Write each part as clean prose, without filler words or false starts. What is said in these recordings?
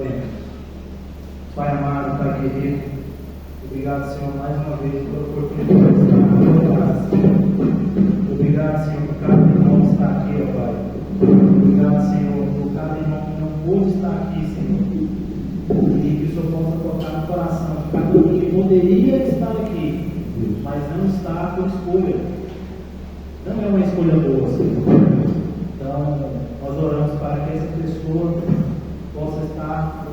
Oremos. Pai amado, Pai querido, obrigado, Senhor, mais uma vez pela oportunidade de estar na tua casa. Obrigado, Senhor, por cada irmão que está aqui, ó Pai. Obrigado, Senhor, por cada irmão que não pôde estar aqui, Senhor. E que o Senhor possa tocar no coração de cada um que poderia estar aqui, mas não está por escolha. Não é uma escolha boa, Senhor. Então, nós oramos para que essa pessoa possa estar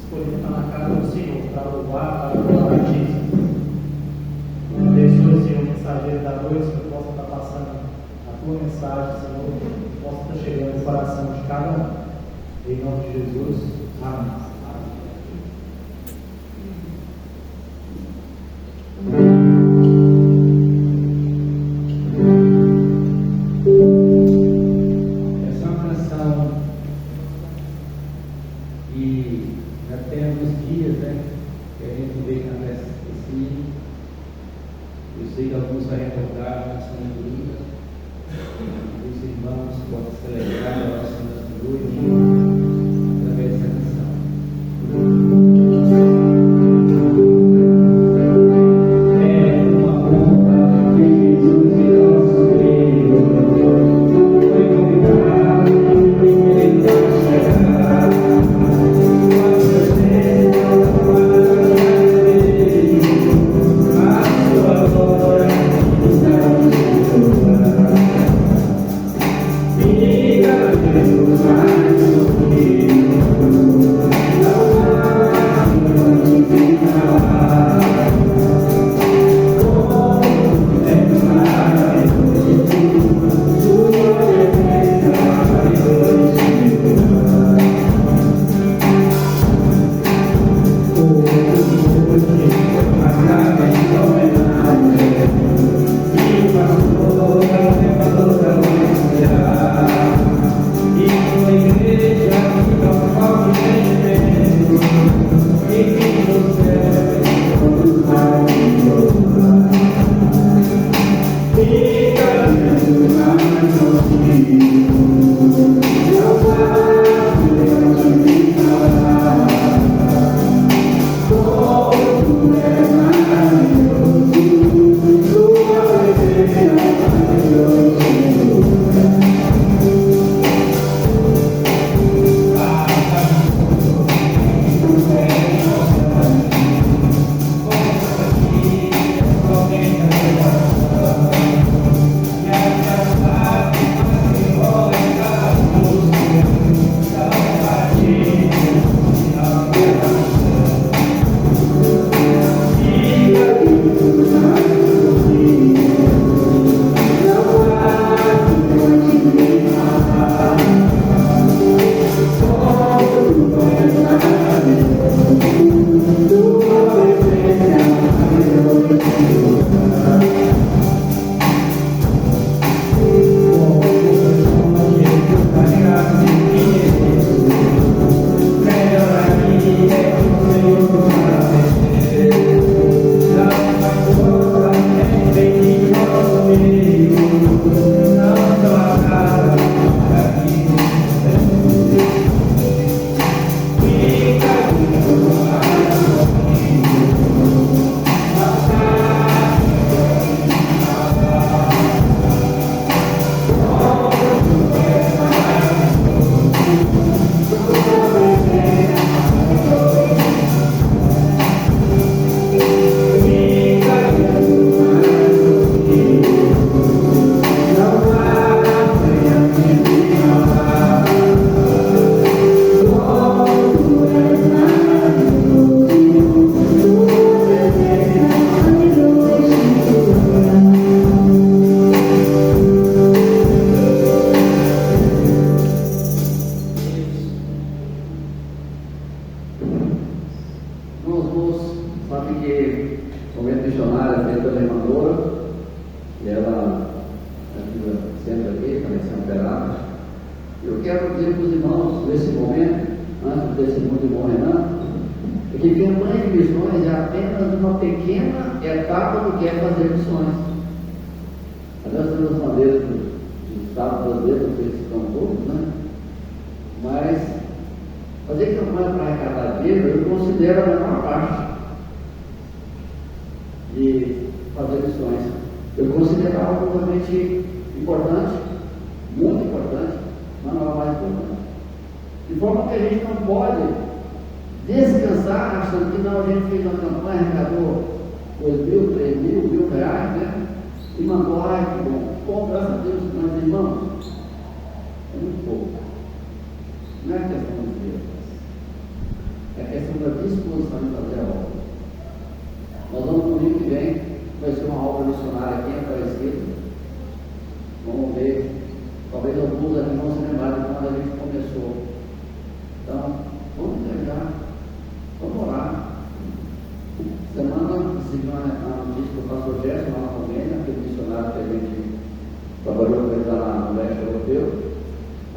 escolhendo estar na casa do Senhor, para louvar, para adorar a Ti. Abençoe, Senhor, o mensageiro da noite, que possa estar passando a Tua mensagem, Senhor, que possa estar chegando no coração de cada um. Em nome de Jesus. Amém. Fazer campanha para arrecadar dinheiro, eu considero a menor parte de fazer missões. Eu considero algo realmente importante, muito importante, mas não é o mais importante. De forma que a gente não pode descansar achando que não, a gente fez uma campanha, arrecadou 2 mil, 3 mil, R$1.000, né? E mandou, ai que bom, graças a Deus, mas irmãos, é muito pouco. Não é questão de Deus, é questão da disposição de fazer a obra. Nós vamos no domingo que vem, vai ser uma obra missionária aqui em Aparecida. Vamos ver, talvez alguns aqui vão se lembrar de quando a gente começou. Então, vamos entregar, vamos orar. Semana, recebi uma notícia do pastor Gerson lá na Romênia, aquele missionário que a gente trabalhou com ele lá no leste europeu,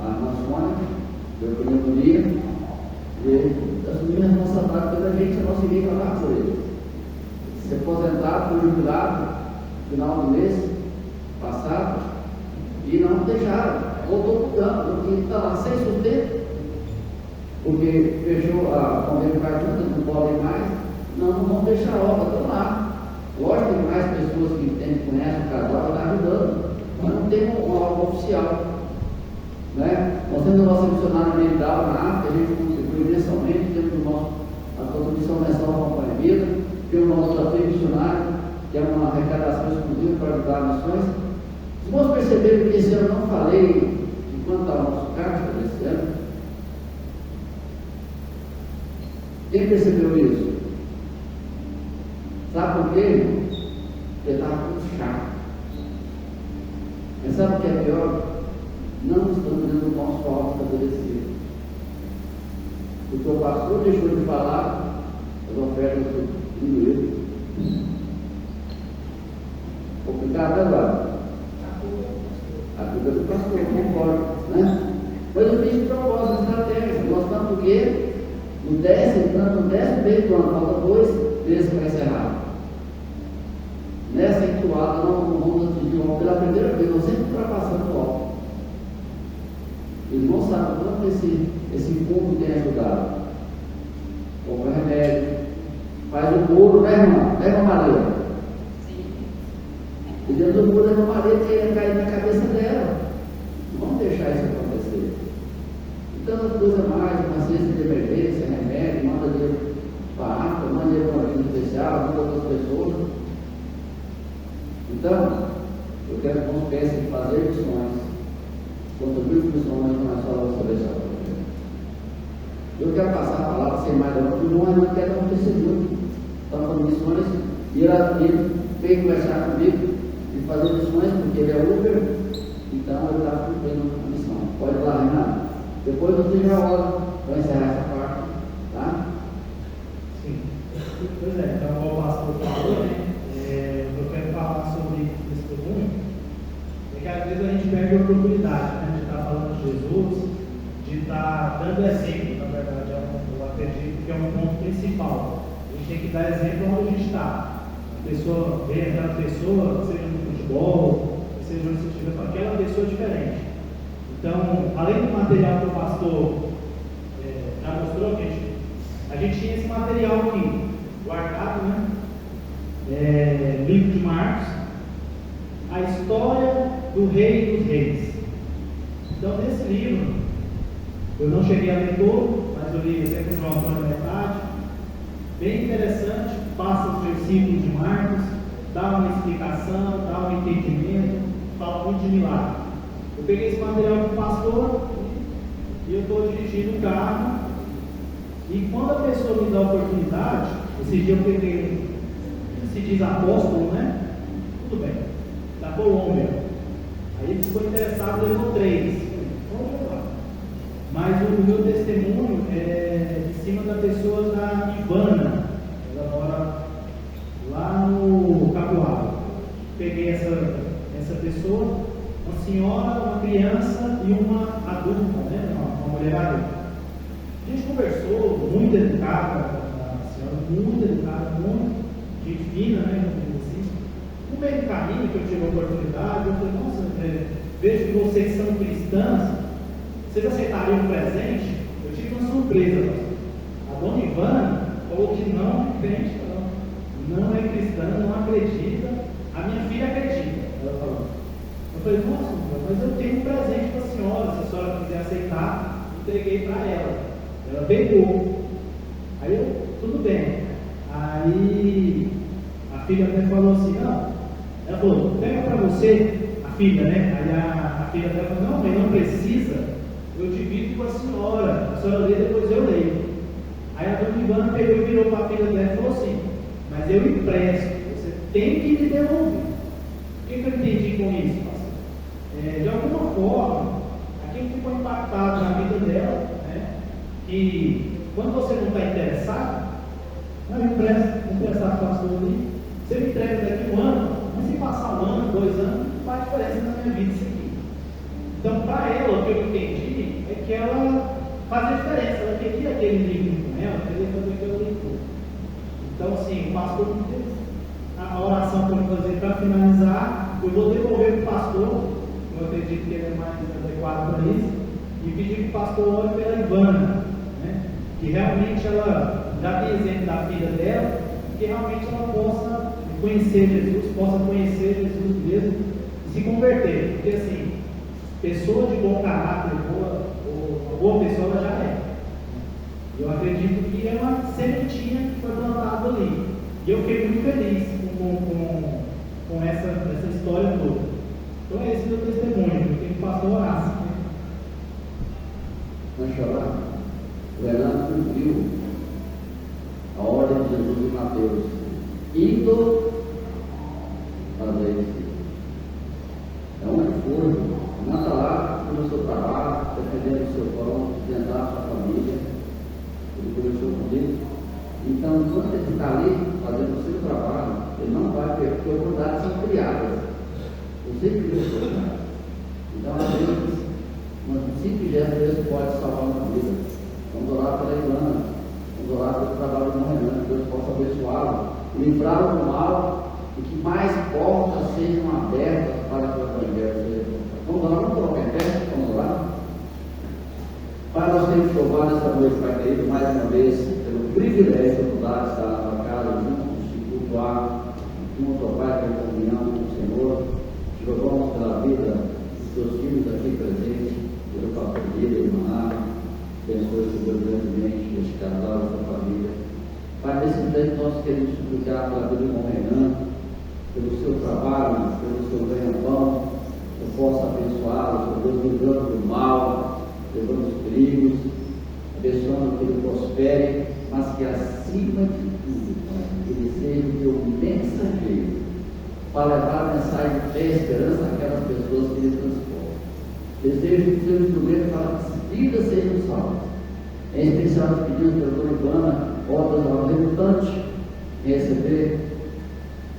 a irmã Sônia, deu pneumonia, e ele assumiu a responsabilidade pela gente, a nossa igreja lá por ele. Se aposentado, foi jubilado no final do mês passado, e não deixaram, voltou para o campo, porque está lá sem sustento, porque fechou a convênio com a junta, não podem mais. Não vão deixar a obra, estão lá. Lógico que mais pessoas que conhecem o casal estão ajudando, mas não tem uma obra oficial. Né? Nós temos a nossa missionária ambiental na África, a gente contribui mensalmente, temos a contribuição mensal à Companhia Vida, temos o nosso desafio missionário, que é uma arrecadação exclusiva para ajudar missões. Se nós perceberem que esse ano eu não falei de quanto está o nosso caixa desse ano, quem percebeu isso? Sabe por quê? Porque estava muito chato. Mas sabe o que é pior? Não estamos dentro do nosso alvo estabelecido. Porque o pastor deixou de falar, as ofertas diminuíram. Complicado, né, Eduardo? A culpa é do pastor, concordo, né? Mas eu fiz de propósito, estratégia, mostrando porque no 10º mês do ano, falta 2 meses para encerrar. Nessa entoada, não vamos atingir o alvo pela primeira vez, nós sempre ultrapassando o alvo. Eles não sabem quanto esse fundo tem ajudado. Compra remédio, faz o bolo, né, irmã? Né, irmã Maria? Sim. E dentro do bolo, a irmã Maria tem cair na cabeça dela. Não vamos deixar isso acontecer. Então, as coisas mais, uma cesta de emergência, remédio, manda dinheiro para a África, manda dinheiro para uma ajuda especial, manda outras pessoas. Então, eu quero que nós pensem em fazer missões, contribuir com missões, não é só a nossa versão. Eu quero passar a palavra sem mais delongas, porque não quer dar um testemunho. Estava falando missões, e ele veio conversar comigo e fazer missões, porque ele é Uber, então ele está cumprindo a missão. Pode ir lá, Renato. Depois eu tenho a hora para encerrar essa parte, tá? Sim. Pois é, então como o pastor falou, né? Eu quero falar sobre testemunho, é que às vezes a gente perde a oportunidade, né, de estar falando de Jesus, de estar dando exemplo, na verdade, eu acredito que é um ponto principal. A gente tem que dar exemplo onde a gente está. A pessoa vê aquela pessoa, seja no futebol, seja onde você estiver, com aquela pessoa diferente. Então, além do material que o pastor já mostrou, a gente tinha esse material aqui, guardado, né? Livro de Marcos, a história do Rei dos Reis. Então, nesse livro, eu não cheguei a ler todo, mas eu li até com o João Antônio metade. Bem interessante, passa os versículos de Marcos, dá uma explicação, dá um entendimento, fala muito de milagre. Eu peguei esse material com o pastor e eu estou dirigindo o carro. E quando a pessoa me dá a oportunidade, esse dia eu peguei, se diz apóstolo, né? Tudo bem, da Colômbia. Aí ele ficou interessado, levou 3. Vamos levar. Mas o meu testemunho é de cima da pessoa da Ivana. Ela mora lá no Capoado. Peguei essa pessoa, uma senhora, uma criança e uma adulta, né? Uma mulher adulta. A gente conversou, muito educada, a senhora muito educada, muito fina, né? Assim. No meio do caminho que eu tive a oportunidade, eu falei, nossa, vejo que vocês são cristãs, vocês aceitariam um presente? Eu tive uma surpresa, pastor. A dona Ivana falou que não é crente, não é cristã, não acredita. A minha filha acredita, ela falou. Eu falei, nossa, mas eu tenho um presente para a senhora, se a senhora quiser aceitar, entreguei para ela. Ela pegou. Aí eu, tudo bem. Aí a filha até falou assim, não. Ela falou, pega para você, a filha, né? Aí a filha dela falou, não, mas não precisa, eu divido com a senhora lê, depois eu leio. Aí a dona Ivana pegou e virou para a filha dela e falou assim, mas eu empresto, você tem que me devolver. O que eu entendi com isso, pastor? De alguma forma, aquilo ficou impactado na vida dela, né? Que quando você não está interessado, eu emprestar para o pastor ali, você me entrega daqui um ano, mas se passar um ano, 2 anos, não faz diferença na minha vida isso aqui. Então, para ela, o que eu entendi é que ela fazia diferença, ela queria aquele livro com ela, queria fazer aquele livro. Então, assim, o pastor me fez a oração que eu vou fazer para finalizar, eu vou devolver para o pastor, eu acredito que ele é mais adequado para isso, e pedir que o pastor ore pela Ivana, né? Que realmente ela já tem exemplo da filha dela, que realmente ela possa conhecer Jesus, possa conhecer Jesus mesmo e se converter, porque assim, pessoa de bom caráter, boa pessoa ela já é. Eu acredito que é uma sementinha que foi plantada ali. E eu fiquei muito feliz com essa história toda. Então é esse meu testemunho, eu tenho que pastor Horácio. Vamos chorar? O Renato cumpriu a ordem de Jesus em Mateus, indo fazer isso. É um esforço. Não está lá no seu trabalho, defendendo o seu pão, sustentar a sua família. Ele começou comigo. Então, enquanto ele está ali fazendo o seu trabalho, ele não vai ter, porque oportunidades são criadas. Você cria oportunidades. Então, às vezes, um simples gesto desse pode salvar uma vida. Vamos orar pela Ivana, vamos orar pelo trabalho do Renan, que Deus possa abençoá-lo, livrá-lo do mal e que mais portas sejam abertas para que o Evangelho. Vamos lá, vamos colocar em pé, vamos lá. Pai, nós temos louvado essa noite, Pai querido, mais uma vez, pelo privilégio de estar na tua casa, juntos, de cultuar, junto ao Pai, pela comunhão com o Senhor. Te louvamos pela vida dos teus filhos aqui presentes, pelo pastor Guilherme, irmã, abençoe o Senhor grandemente, este casal, esta família. Pai, nesse momento nós queremos suplicar pela vida do irmão Renan, pelo seu trabalho, pelo seu ganha-pão, eu possa abençoá-lo, Senhor Deus, livrando do mal, levando os perigos, abençoando que ele prospere, mas que acima de tudo, ele seja o teu mensageiro, para levar a mensagem de fé e esperança àquelas pessoas que ele transporta. Desejo que seja instrumento para que as vidas sejam salvas. Em especial, pedimos pela dona Ivana, obras ao relutante em receber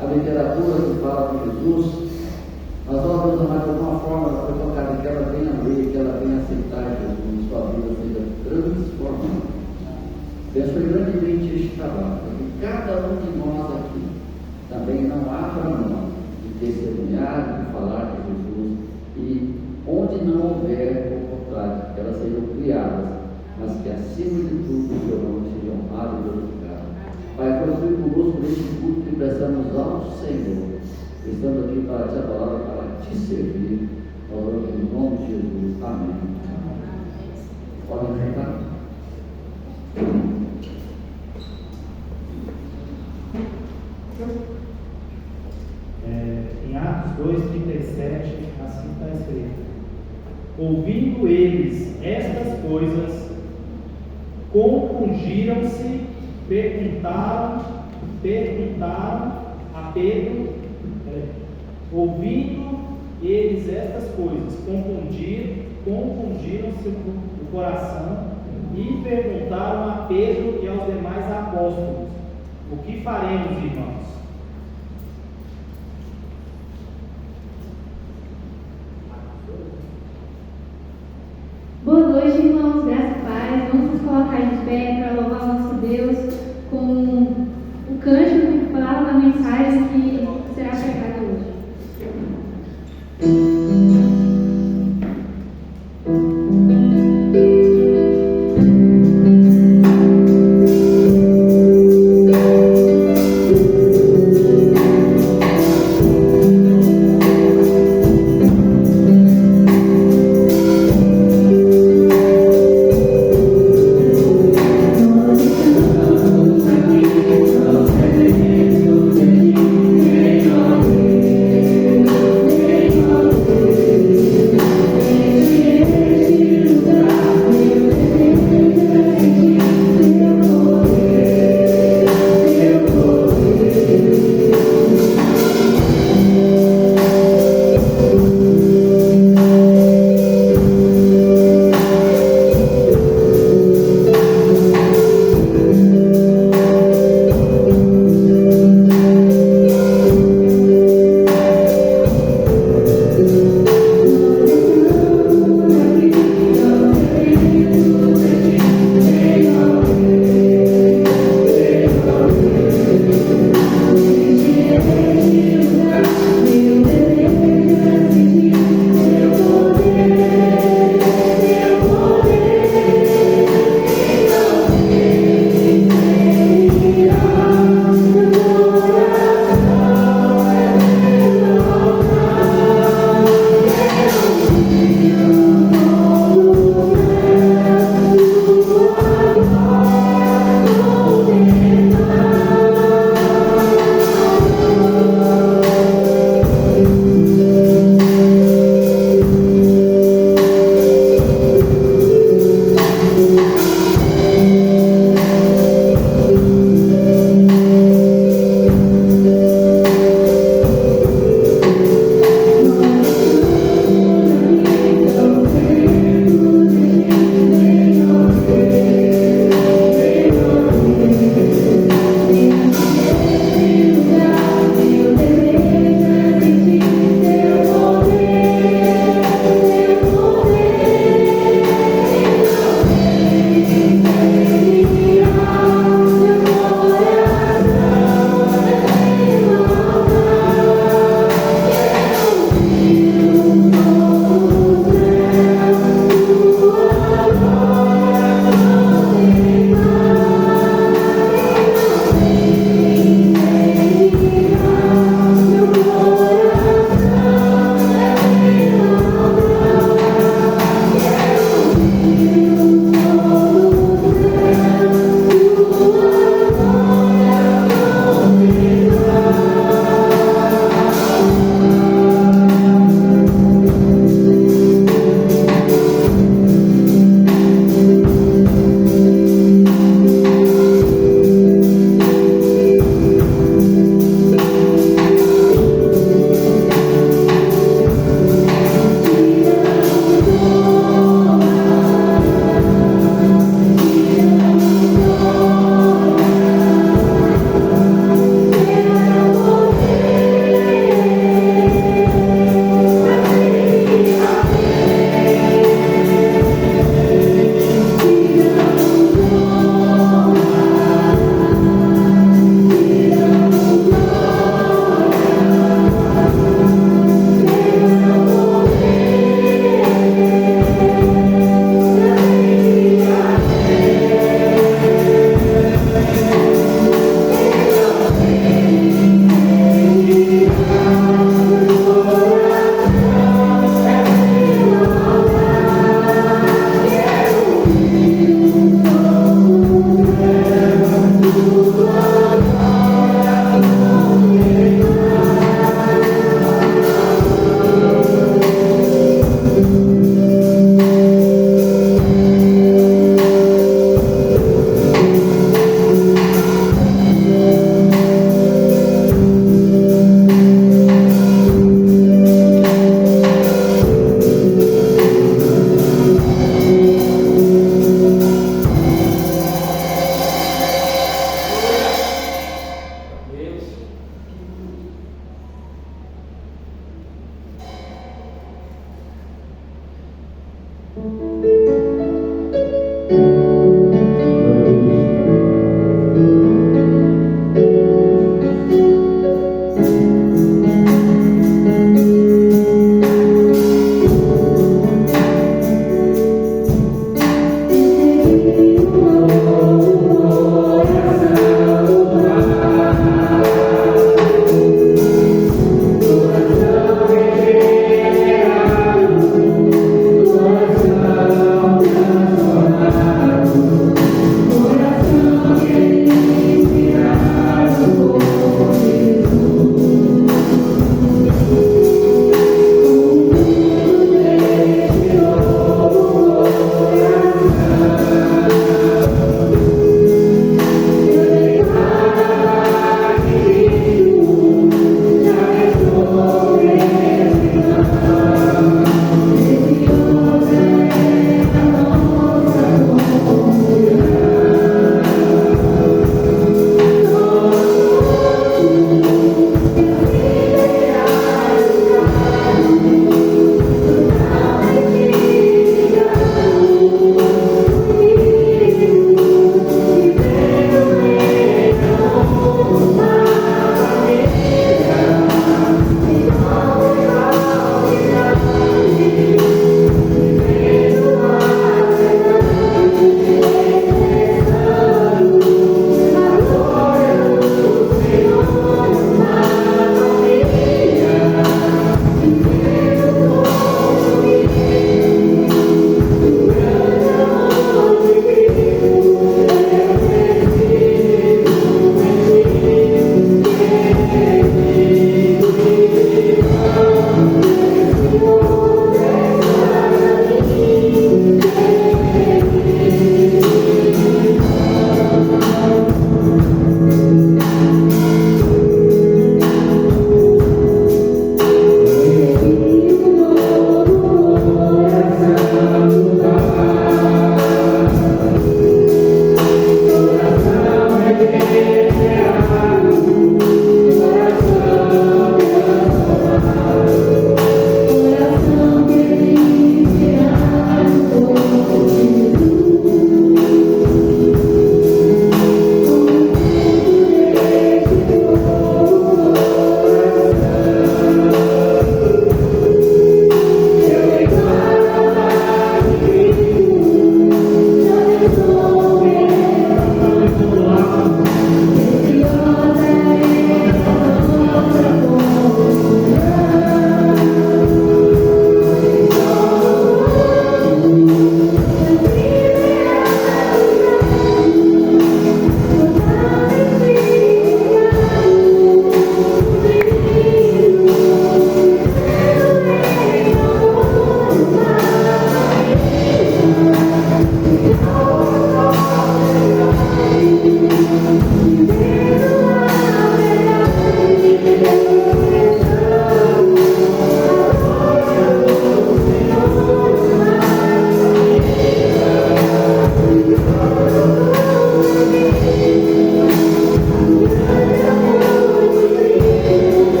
a literatura que fala de Jesus. As obras, de alguma forma, ela foi tocada, que ela venha ler, que ela venha aceitar Jesus, sua vida seja transformada. Abençoe grandemente este trabalho, para que cada um de nós aqui também não abra mão de testemunhar, de falar de Jesus, e onde não houver oportunidade, que elas sejam criadas, mas que acima de tudo o seu nome seja honrado e glorificado. Pai, construir conosco neste culto que prestamos ao Senhor. Estamos aqui para te adorar e para te servir. Nós oramos em nome de Jesus. Amém. Podem sentar. Em Atos 2:37, assim está escrito: ouvindo eles estas coisas, compungiram-se, perguntaram a Pedro. Ouvindo eles estas coisas, compungiram-se o coração e perguntaram a Pedro e aos demais apóstolos: o que faremos, irmãos? Boa noite, irmãos, graça e paz. Vamos nos colocar de pé para louvar o nosso Deus com o cântico que fala da mensagem que será pregada hoje.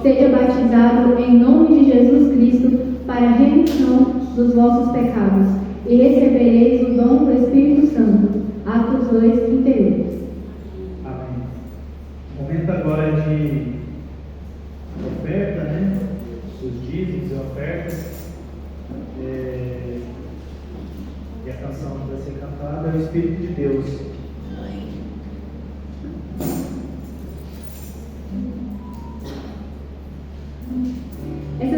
seja batizado em nome de Jesus Cristo para a remissão dos vossos pecados, e recebereis o dom do Espírito Santo. Atos 2, 38. Amém. Momento agora de oferta, né? Os dízimos e ofertas. E a canção que vai ser cantada é o Espírito de Deus. Essa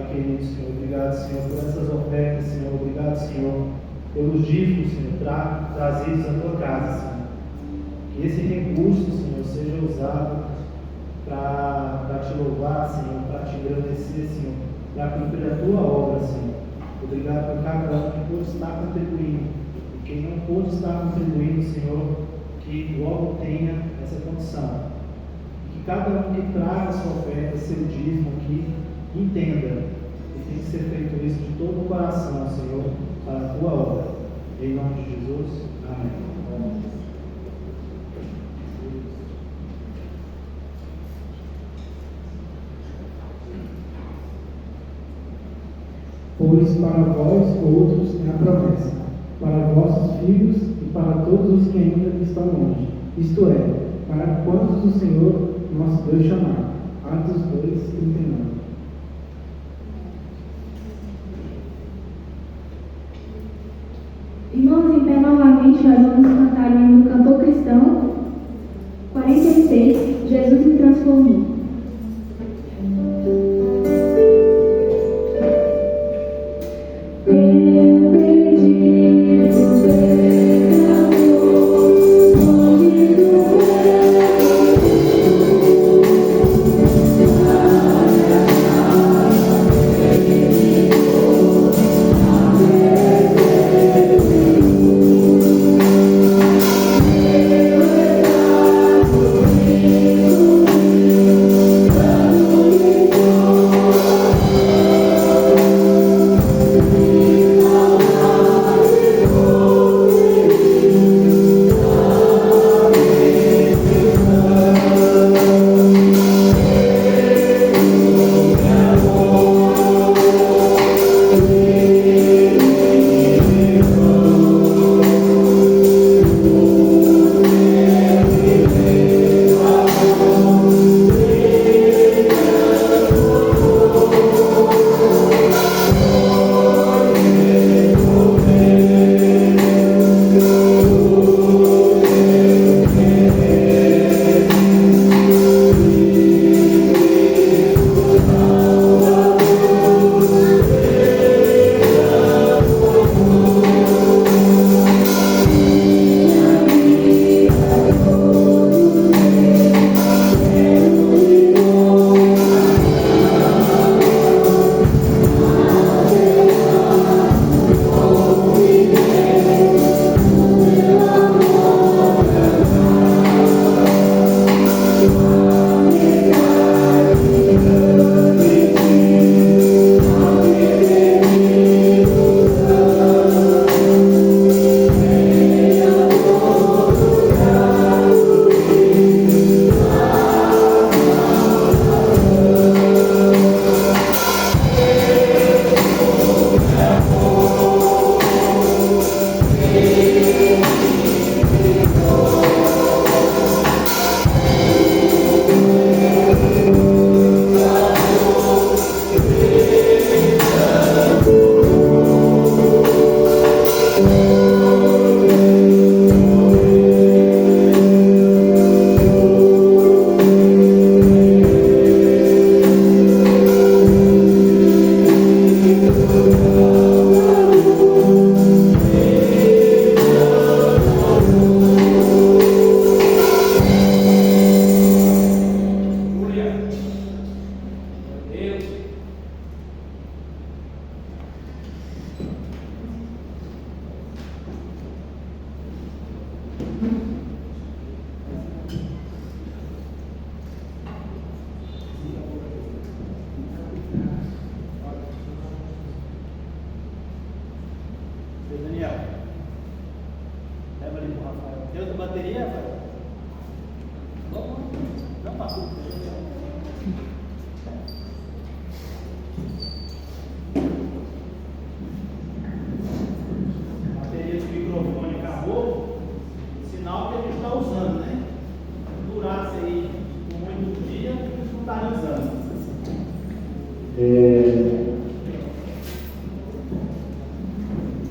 querido, Senhor. Obrigado, Senhor, por essas ofertas, Senhor. Obrigado, Senhor, pelos dízimos, Senhor, trazidos à tua casa, Senhor. Que esse recurso, Senhor, seja usado para te louvar, Senhor, para te agradecer, Senhor, para cumprir a tua obra, Senhor. Obrigado por cada um que pôde estar contribuindo. E quem não pôde estar contribuindo, Senhor, que logo tenha essa condição. Que cada um que traga a sua oferta, seu dízimo aqui, entenda que tem que ser feito isso de todo o coração, Senhor, para a tua obra. Em nome de Jesus, amém. Pois para vós outros é a promessa, para vossos filhos e para todos os que ainda estão longe, isto é, para quantos o Senhor nosso Deus chamar. Atos 2:39. Irmãos, em pé novamente, nós vamos cantar o hino do cantor cristão 46, Jesus me transformou.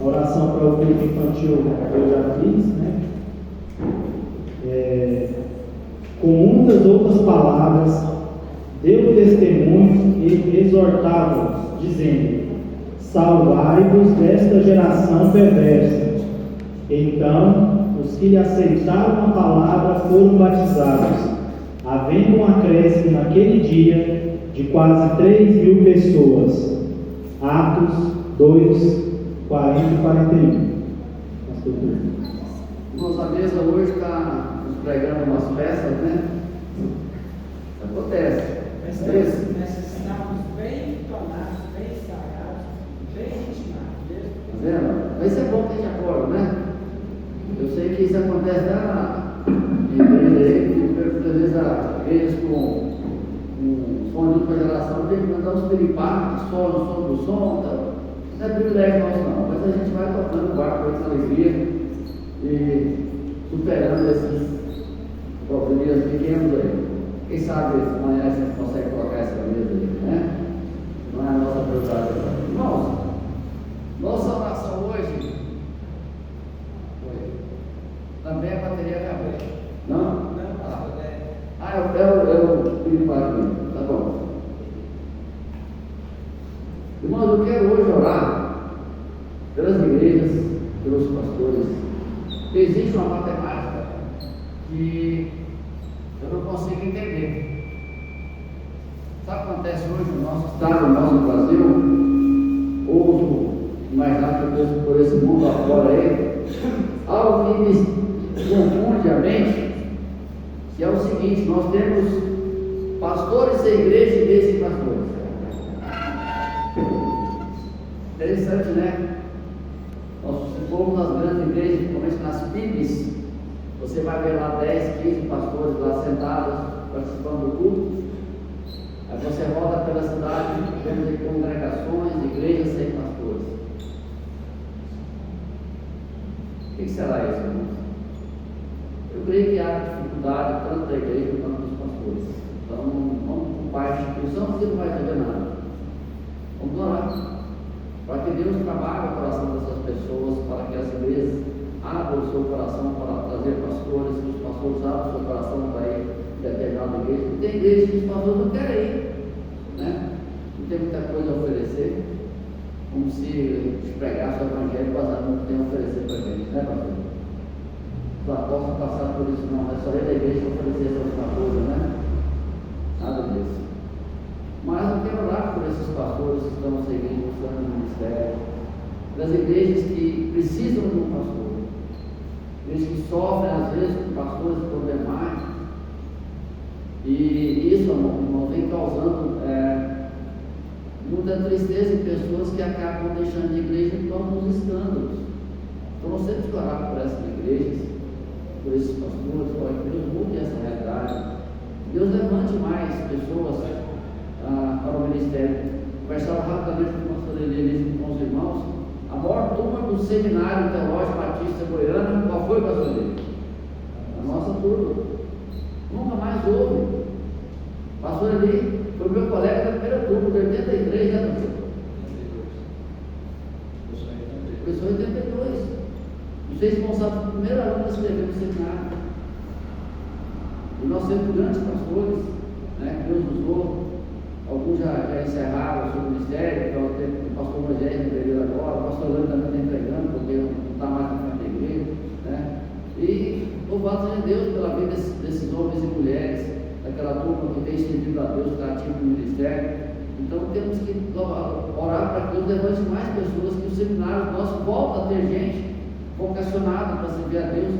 A oração para o grupo infantil eu já fiz, né? Com muitas outras palavras, deu testemunho e exortava, dizendo: salvai-vos desta geração perversa. Então, os que lhe aceitaram a palavra foram batizados, havendo um acréscimo naquele dia de quase 3.000 pessoas. Atos 2, 40 e 41. Pastor Pedro. Nossa mesa hoje está nos pregando umas peças, né? Acontece. Necessitamos bem tonados, bem ensaiados, bem ritmados. Tá vendo? Mas isso é bom que a gente acorda, né? Eu sei que isso acontece lá em igreja aí, que às vezes a igrejas com som de outra geração tem que mandar uns piripaques, som do som, então, não é privilégio nosso não, mas a gente vai tocando o barco com essa alegria e superando esses problemas pequenos aí. Quem sabe amanhã a gente consegue colocar essa mesa aí, né? Não é a nossa prioridade. Irmãos, nossa oração hoje também a bateria acabou. Não? Não, eu pedi para mim. Tá bom. Irmãos, eu quero hoje orar pelas igrejas, pelos pastores. Existe uma matemática que eu não consigo entender. Sabe o que acontece hoje no nosso estado, no nosso Brasil? Ou mais rápido por esse mundo afora aí, algo que me confunde a mente, que é o seguinte: nós temos pastores da igreja e igreja de pastores. Interessante, né? Nós, se formos nas grandes igrejas, principalmente nas PIBs, você vai ver lá 10, 15 pastores lá sentados, participando do culto. Aí você roda pela cidade, vemos aí congregações, igrejas sem pastores. O que será isso, irmãos? Eu creio que há dificuldade tanto da igreja quanto dos pastores. Então, vamos ocupar a instituição, porque não vai resolver nada. Vamos orar para que Deus trabalhe o coração dessas pessoas, para que as igrejas abram o seu coração para trazer pastores, que os pastores abram o seu coração para ir em determinada igreja. Tem igreja que os pastores não querem ir, né? Não tem muita coisa a oferecer, como se pregasse o evangelho baseado no que tem a oferecer para a gente, né, pastor? Os apóstolos passaram por isso, não, é só ir da igreja para oferecer essa última coisa, né? Nada disso. Mas eu quero orar por esses pastores que estão seguindo, estão no ministério, das igrejas que precisam de um pastor, igrejas que sofrem às vezes com pastores problemáticos, e isso, irmão, vem causando muita tristeza em pessoas que acabam deixando de igreja e tornam os escândalos. Então nós temos que orar por essas igrejas, por esses pastores, para que Deus mude essa realidade. Deus levante mais pessoas para o ministério. Conversava rapidamente com o pastor Elias e com os irmãos. A maior turma do Seminário Teológico Batista Goiânia, qual foi, pastor Elias? A nossa turma. Nunca mais houve. O pastor Elias foi meu colega da primeira turma, de 83, né, pastor? Pessoa 82. Vocês vão saber, o primeiro aluno a escrever no seminário. E nós temos grandes pastores, né, que Deus usou. Alguns já encerraram o seu ministério, então o pastor Moisés no período agora, o pastor Lando também está entregando, porque não está mais na frente da igreja, né? E louvado seja Deus pela vida desses homens e mulheres, daquela turma que tem estendido a Deus, que está ativo no ministério. Então temos que orar para que Deus levante mais pessoas, que o seminário nosso volta a ter gente vocacionada para servir a Deus,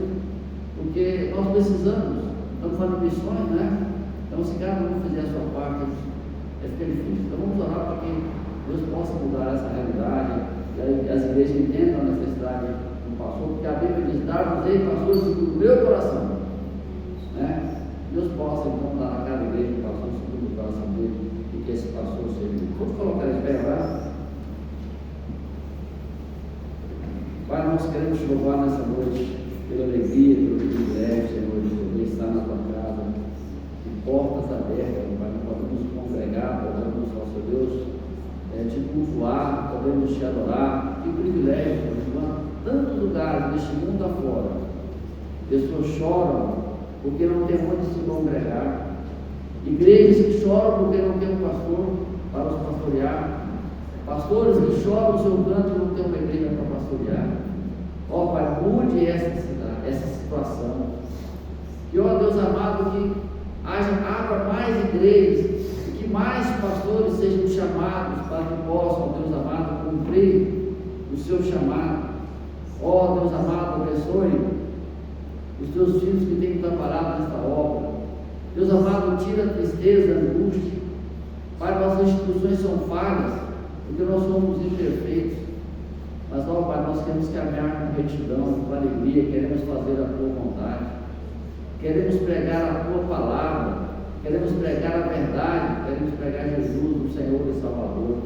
porque nós precisamos, estamos falando de missões, né? Então se cada um fizer a sua parte, fica difícil. Então vamos orar para que Deus possa mudar essa realidade, que as igrejas entendam a necessidade do pastor, porque a Bíblia diz: dar-vos-ei pastores segundo o meu coração, né? Deus possa então dar a cada igreja um pastor segundo o coração dele, e que esse pastor seja. Vamos colocar de pé lá. Pai, nós queremos te louvar nessa noite pela alegria, pelo privilégio, Senhor, de poder estar na tua casa, de portas abertas, Pai, nós podemos nos congregar, podemos, nosso Deus, te cultuar, podemos te adorar. Que privilégio, Senhor, tantos lugares deste mundo afora, pessoas choram porque não tem onde se congregar, igrejas que choram porque não tem um pastor para os pastorear, pastores que choram o seu canto e não tem uma igreja para pastorear. Ó Pai, mude essa situação. E ó Deus amado, que abra mais igrejas, e que mais pastores sejam chamados para que possam, Deus amado, cumprir o seu chamado. Ó Deus amado, abençoe os teus filhos que têm que estar parados nesta obra. Deus amado, tira a tristeza, a angústia. Pai, nossas instituições são falhas, porque nós somos imperfeitos. Mas, ó Pai, nós queremos caminhar com retidão, com alegria, queremos fazer a Tua vontade. Queremos pregar a Tua palavra, queremos pregar a verdade, queremos pregar Jesus, o Senhor e Salvador.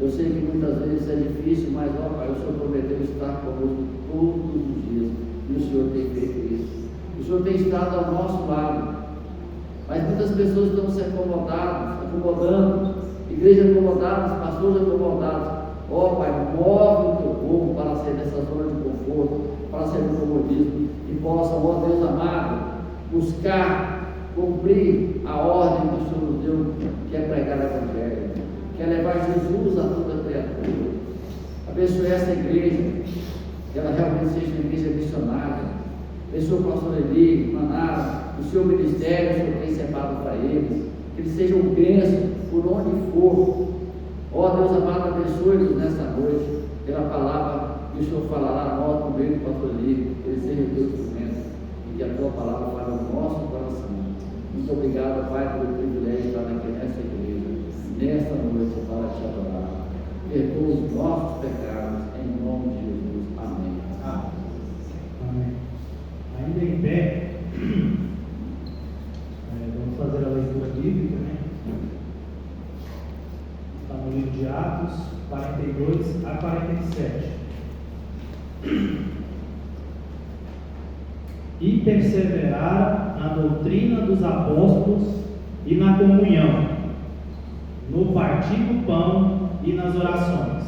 Eu sei que muitas vezes é difícil, mas, ó Pai, o Senhor prometeu estar conosco todos os dias, e o Senhor tem feito isso. O Senhor tem estado ao nosso lado, mas muitas pessoas estão se acomodando, igrejas acomodadas, pastores acomodados. Ó Pai, move o Teu povo para sair dessa zona de conforto, para sair do comodismo, e possam, ó Deus amado, buscar, cumprir a ordem que o Senhor nos deu, que é pregar o Evangelho, que é levar Jesus a toda a criatura. Abençoe essa igreja, que ela realmente seja uma igreja missionária. Abençoe o pastor Eli, Manara, o seu ministério, o Senhor tem separado para eles, que eles sejam bênçãos por onde for. Ó Deus amado, abençoe-nos nesta noite, pela palavra que o Senhor falará a nós, por meio do pastor Eli, que ele seja o teu instrumento, e que a tua palavra fale no nosso coração. Muito obrigado, Pai, pelo privilégio de estar aqui nesta igreja, nesta noite, para te adorar. Perdoa os nossos pecados, em nome de Jesus. Amém. Amém. Ainda em pé, vamos fazer a leitura bíblica, né? Está no livro de Atos 42 a 47. E perseveraram na doutrina dos apóstolos e na comunhão, no partir do pão e nas orações.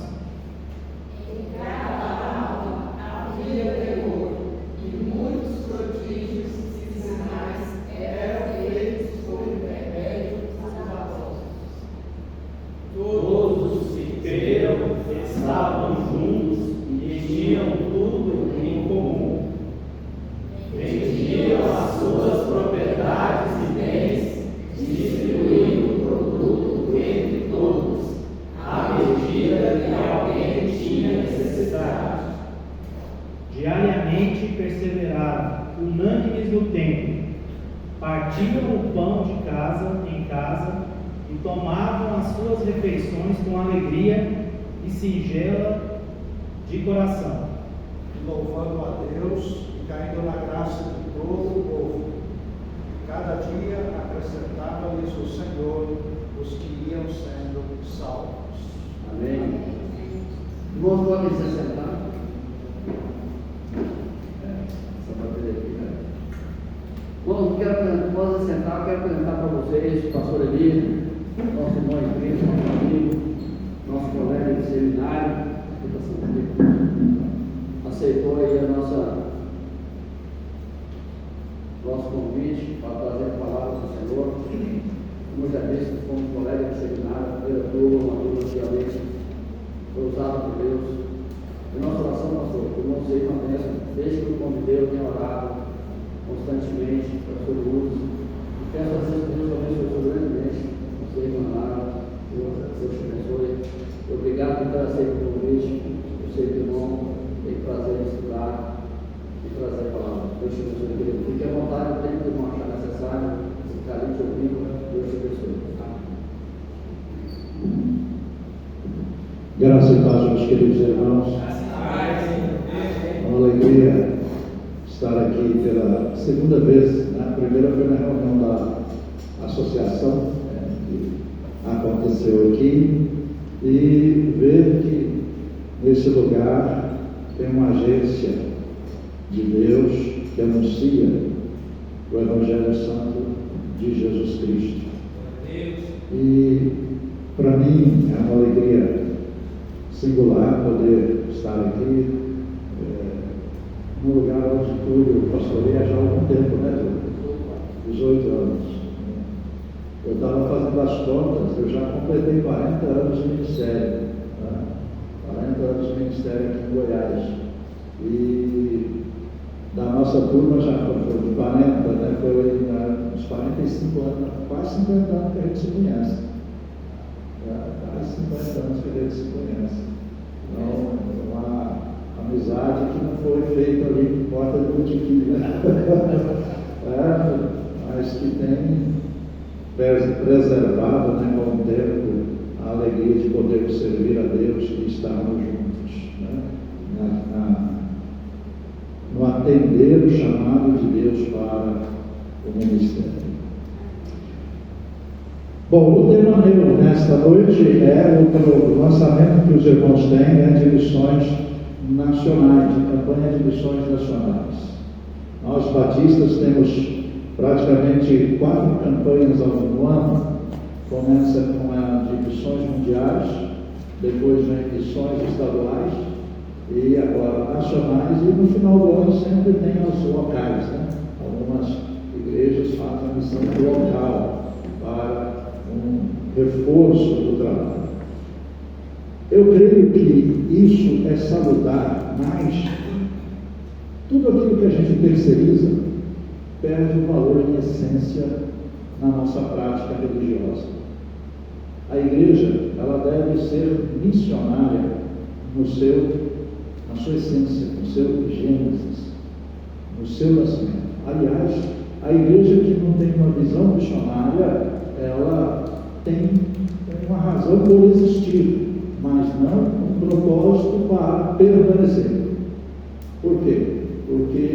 Estavam juntos e tinham tudo em comum. Vendiam as suas propriedades e bens, distribuindo o produto entre todos, à medida que alguém tinha necessidade. Diariamente perseveraram, unânimes no templo, partiam o pão de casa em casa e tomavam as suas refeições com alegria e singela de coração, louvando a Deus e caindo na graça de todo o povo. Cada dia acrescentava-lhes o Senhor os que iam sendo salvos. Amém. Irmãos, podem se sentar. Essa bateria aqui, né? Bom, podem sentar, eu quero apresentar para vocês o pastor Eli, nosso irmão em Cristo, nosso amigo, nosso colega de seminário, aceitou aí nosso convite para trazer a palavra do Senhor. Como já disse, fomos colegas de seminário, primeira turma, uma turma que realmente foi usada por Deus. E nossa oração, pastor, que o irmão seja uma bênção, desde que eu convidei, eu tenho orado constantemente para o seu uso. E peço a vocês que Deus abençoe o seu grandemente, você, irmão, Deus te abençoe. Obrigado por ter aceito o convite. Eu sei que o irmão tem prazer em estudar e trazer a palavra. Deus te abençoe, querido. Fique à vontade, o tempo que o irmão achar necessário, se carinho te ouvindo, Deus te abençoe. Graças a Deus, meus queridos irmãos. É uma alegria estar aqui pela segunda vez. A primeira foi na reunião da associação que aconteceu aqui, e ver que nesse lugar tem uma agência de Deus que anuncia o Evangelho Santo de Jesus Cristo. E para mim é uma alegria singular poder estar aqui no lugar onde Túlio pastoreia já há algum tempo, né, Túlio? 18 anos. Eu estava fazendo as contas, eu já completei 40 anos de ministério, né? 40 anos de ministério aqui em Goiás. E da nossa turma já foi de 40, né? Foi uns 45 anos, quase 50 anos que a gente se conhece. Quase 50 anos que a gente se conhece. Então, uma amizade que não foi feita ali em porta de botequim, né? Mas que tem preservado, né, com o tempo, a alegria de podermos servir a Deus e estarmos juntos, né? No atender o chamado de Deus para o ministério. Bom, o tema meu nesta noite é o lançamento que os irmãos têm, né, de missões nacionais, de campanha de missões nacionais. Nós batistas temos praticamente 4 campanhas ao ano. Começa com a de missões mundiais, depois vem missões estaduais e agora nacionais, e no final do ano sempre tem as locais, né? Algumas igrejas fazem a missão local para um reforço do trabalho. Eu creio que isso é salutar, mas tudo aquilo que a gente terceiriza perde o valor em essência na nossa prática religiosa. A igreja, ela deve ser missionária na sua essência, no seu gênesis, no seu nascimento. Aliás, a igreja que não tem uma visão missionária, ela tem uma razão por existir, mas não um propósito para permanecer. Por quê? Porque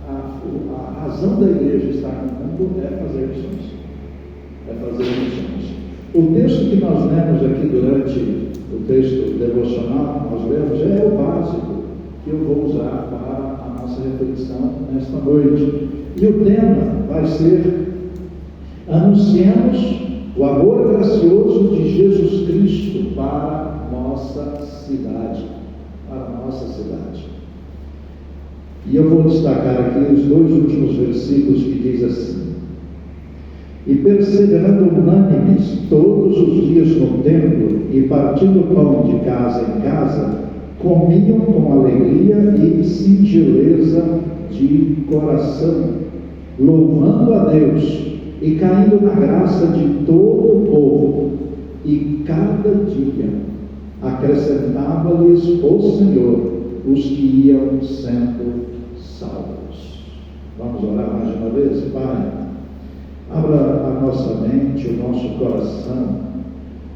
a razão da igreja estar no mundo é fazer missões. O texto que nós lemos aqui durante o texto devocional que nós lemos é o básico que eu vou usar para a nossa reflexão nesta noite. E o tema vai ser: anunciamos o amor gracioso de Jesus Cristo para a nossa cidade. E eu vou destacar aqui os 2 últimos versículos que diz assim: e perseverando unânimes todos os dias no templo e partindo pão de casa em casa, comiam com alegria e singeleza de coração, louvando a Deus e caindo na graça de todo o povo. E cada dia acrescentava-lhes o Senhor os que iam sendo salvos. Vamos orar mais uma vez? Pai, abra a nossa mente, o nosso coração,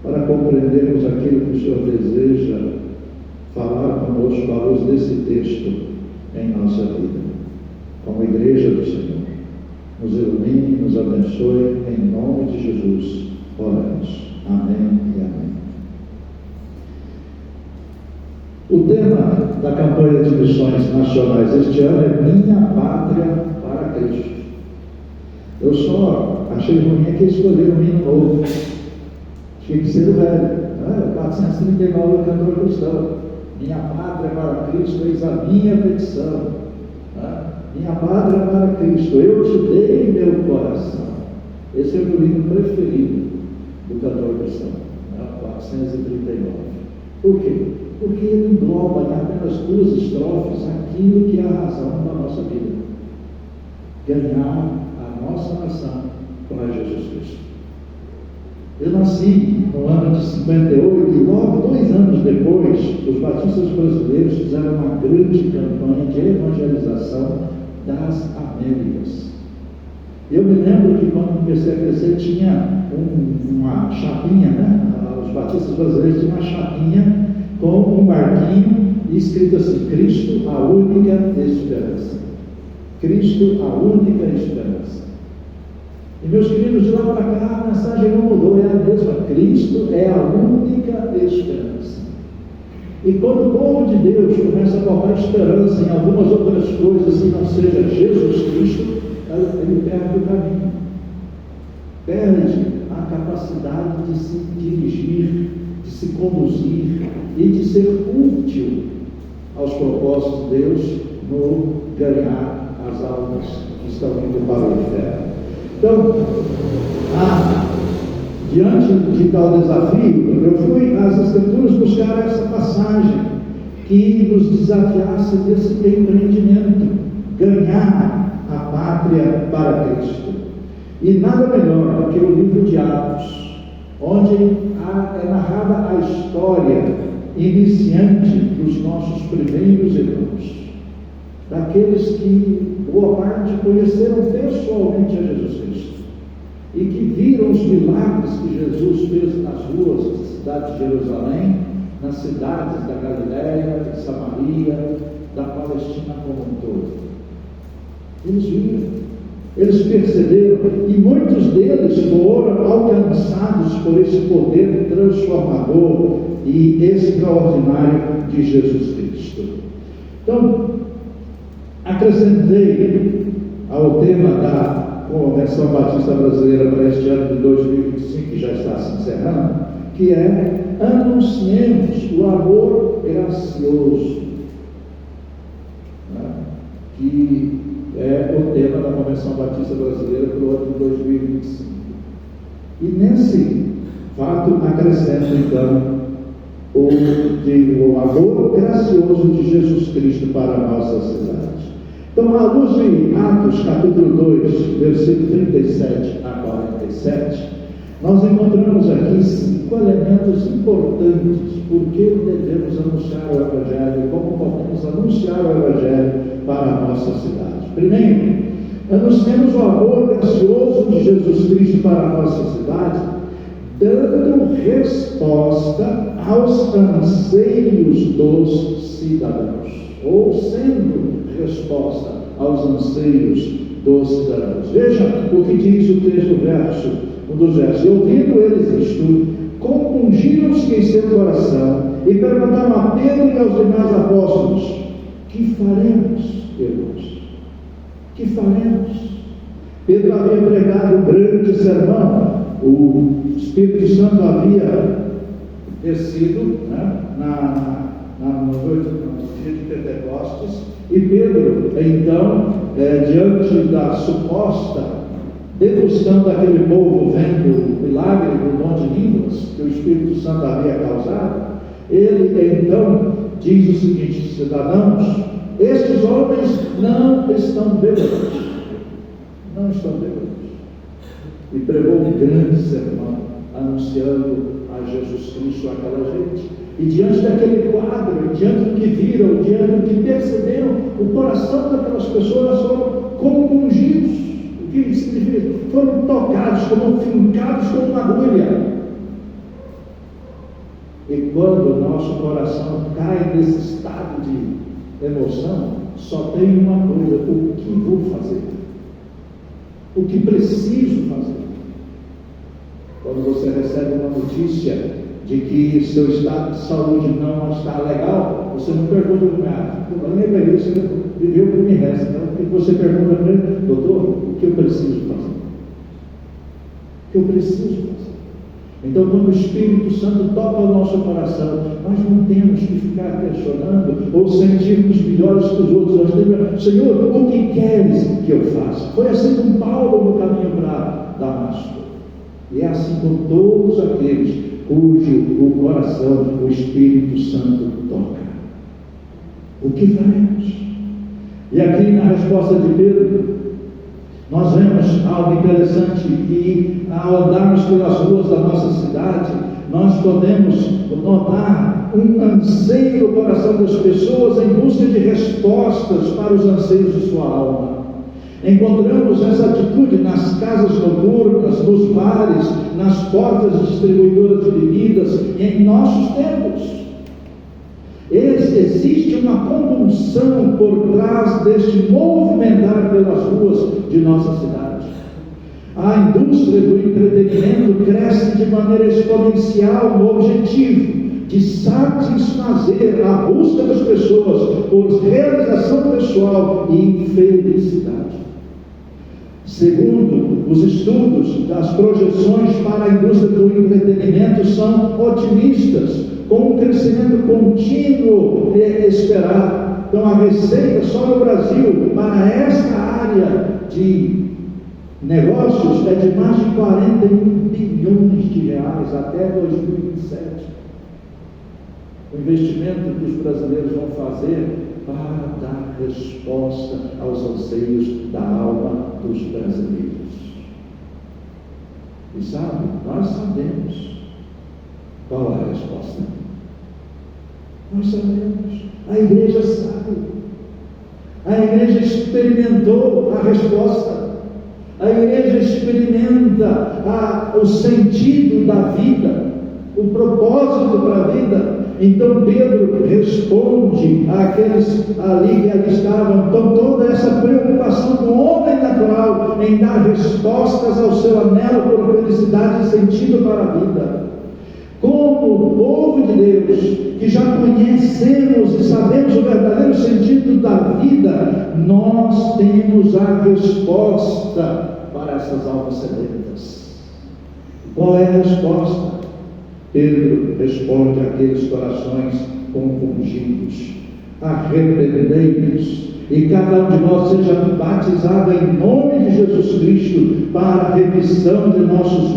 para compreendermos aquilo que o Senhor deseja falar conosco à luz desse texto em nossa vida. Como igreja do Senhor, nos ilumine, nos abençoe, em nome de Jesus, oramos. Amém e amém. O tema da campanha de missões nacionais este ano é Minha Pátria para Cristo. Eu só achei ruim que escolheram um hino novo. Tinha que ser o velho. 439 do cantor cristão. Minha pátria para Cristo, eis a minha petição. Minha pátria para Cristo, eu te dei meu coração. Esse é o meu hino preferido do cantor cristão. 439. Por quê? Porque ele engloba em apenas 2 estrofes aquilo que é a razão da nossa vida: ganhar a nossa nação para Jesus Cristo. Eu nasci no ano de 58 e logo 2 anos depois, os batistas brasileiros fizeram uma grande campanha de evangelização das Américas. Eu me lembro que quando comecei a crescer tinha uma chapinha, né? Os batistas brasileiros tinham uma chapinha com um barquinho escrito assim: Cristo, a única esperança. Cristo, a única esperança. E meus queridos, de lá para cá a mensagem não mudou, é a mesma. Cristo é a única esperança. E quando o povo de Deus começa a colocar esperança em algumas outras coisas que não seja Jesus Cristo, ele perde o caminho, perde a capacidade de se dirigir, de se conduzir e de ser útil aos propósitos de Deus no ganhar as almas que estão indo para o inferno. Então, diante de tal desafio, eu fui às Escrituras buscar essa passagem que nos desafiasse desse empreendimento, ganhar a pátria para Cristo. E nada melhor do que o livro de Atos, onde é narrada a história iniciante dos nossos primeiros irmãos, daqueles que, boa parte, conheceram pessoalmente a Jesus Cristo e que viram os milagres que Jesus fez nas ruas da cidade de Jerusalém, nas cidades da Galiléia, de Samaria, da Palestina como um todo. Eles viram, eles perceberam, e muitos deles foram alcançados por esse poder transformador e extraordinário de Jesus Cristo. Então, acrescentei ao tema da Convenção Batista Brasileira para este ano de 2025, que já está se encerrando, que é: anunciemos o amor gracioso, né? Que é o tema da Convenção Batista Brasileira para o ano de 2025. E nesse fato acrescento então o amor gracioso de Jesus Cristo para a nossa cidade. Então, à luz de Atos capítulo 2, versículo 37 a 47, nós encontramos aqui 5 elementos importantes por que devemos anunciar o Evangelho, como podemos anunciar o Evangelho para a nossa cidade. Primeiro, anunciemos o amor gracioso de Jesus Cristo para a nossa cidade, dando resposta aos anseios dos cidadãos, ou sendo resposta aos anseios dos cidadãos. Veja o que diz o texto, um dos versos: ouvindo eles isto, compungiram-se em seu coração e perguntaram a Pedro e aos demais apóstolos: que faremos, irmãos? Que faremos? Pedro havia pregado um grande sermão, o Espírito Santo havia descido, né, no dia de Pentecostes, e Pedro, então, diante da suposta degustando daquele povo, vendo o milagre do dom de línguas que o Espírito Santo havia causado, ele então diz o seguinte: cidadãos, estes homens não estão bêbados, não estão bêbados. E pregou um grande sermão, anunciando a Jesus Cristo àquela gente. E diante daquele quadro, diante do que viram, diante do que perceberam, o coração daquelas pessoas foram compungidos. O que significa? Foram tocados, foram fincados como uma agulha. E quando o nosso coração cai nesse estado de emoção, só tem uma coisa: o que vou fazer? O que preciso fazer? Quando você recebe uma notícia de que seu estado de saúde não está legal, você não pergunta para o médico: eu nem para isso, você viveu o que me resta. Então, você pergunta para ele: doutor, o que eu preciso fazer? O que eu preciso fazer? Então, quando o Espírito Santo toca o nosso coração, nós não temos que ficar questionando ou sentirmos melhores que os outros. Nós temos: Senhor, o que queres que eu faça? Foi assim com Paulo no caminho para Damasco. E é assim com todos aqueles cujo o coração, o Espírito Santo toca. O que faremos? E aqui na resposta de Pedro, nós vemos algo interessante, que ao andarmos pelas ruas da nossa cidade, nós podemos notar um anseio no coração das pessoas em busca de respostas para os anseios de sua alma. Encontramos essa atitude nas casas noturnas, nos bares, nas portas distribuidoras de bebidas, em nossos templos. Existe uma compulsão por trás deste movimentar pelas ruas de nossa cidade. A indústria do entretenimento cresce de maneira exponencial no objetivo de satisfazer a busca das pessoas por realização pessoal e felicidade. Segundo os estudos, as projeções para a indústria do entretenimento são otimistas, com um crescimento contínuo esperado. Então, a receita só no Brasil para esta área de Negócios é de mais de 41 bilhões de reais até 2027. O investimento que os brasileiros vão fazer para dar resposta aos anseios da alma dos brasileiros. E sabe, nós sabemos qual é a resposta. Nós sabemos. A igreja sabe. A igreja experimentou a resposta. A igreja experimenta o sentido da vida, o propósito para a vida. Então Pedro responde àqueles ali que ali estavam, com toda essa preocupação do homem natural em dar respostas ao seu anelo por felicidade e sentido para a vida. Como o povo de Deus, que já conhecemos e sabemos o verdadeiro sentido da vida, nós temos a resposta para essas almas sedentas. Qual é a resposta? Pedro responde àqueles corações compungidos: arrependei-vos, e cada um de nós seja batizado em nome de Jesus Cristo para a remissão de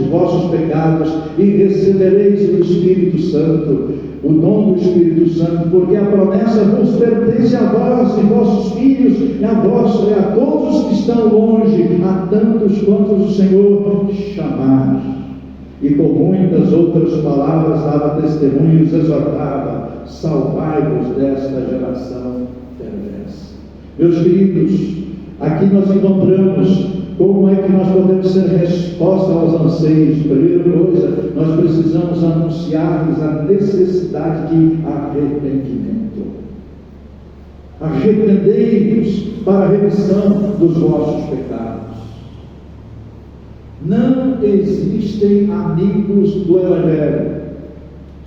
vossos pecados, e recebereis o Espírito Santo, o dom do Espírito Santo, porque a promessa vos pertence a vós e vossos filhos, e a vós e a todos os que estão longe, a tantos quantos o Senhor chamar. E com muitas outras palavras dava testemunho e os exortava: salvai-vos desta geração perversa. Meus queridos, aqui nós encontramos como é que nós podemos ser resposta aos anseios. Primeira coisa, nós precisamos anunciar-lhes a necessidade de arrependimento. Arrependei-vos para a remissão dos vossos pecados. Não existem amigos do Evangelho.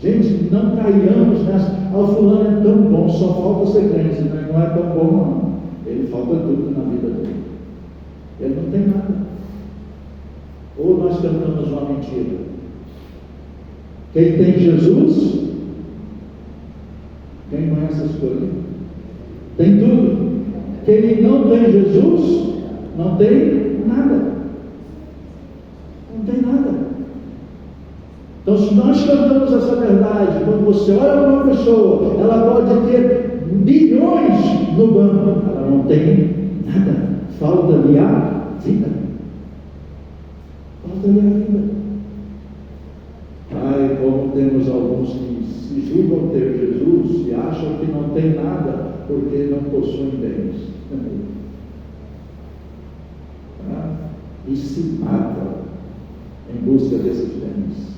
Gente, não caiamos nessa. O fulano é tão bom, só falta ser crente. Não é tão bom, não. Ele falta tudo na vida dele. Ele não tem nada. Ou nós cantamos uma mentira. Quem tem Jesus, quem conhece as coisas, tem tudo. Quem não tem Jesus, não tem nada. Não tem nada. Então, se nós cantamos essa verdade, quando você olha para uma pessoa, ela pode ter bilhões no banco, ela não tem nada. Falta-lhe a vida. Falta-lhe a vida. Ai, como temos alguns que se julgam ter Jesus e acham que não tem nada porque não possuem bens. E se matam em busca desses bens.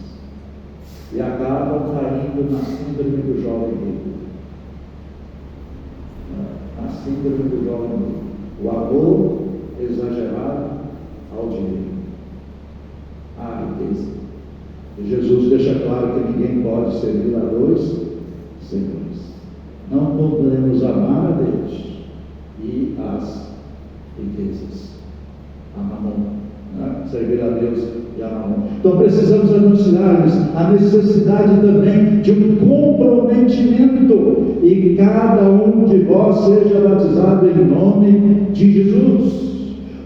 E acabam caindo na síndrome do jovem rico. A síndrome do jovem rico. O amor exagerado ao dinheiro, à riqueza. E Jesus deixa claro que ninguém pode servir a dois senhores. Não podemos amar a Deus e as riquezas. A mamon. Servir a Deus e a mamon. Então precisamos anunciar-lhes a necessidade também de um comprometimento, e cada um de vós seja batizado em nome de Jesus.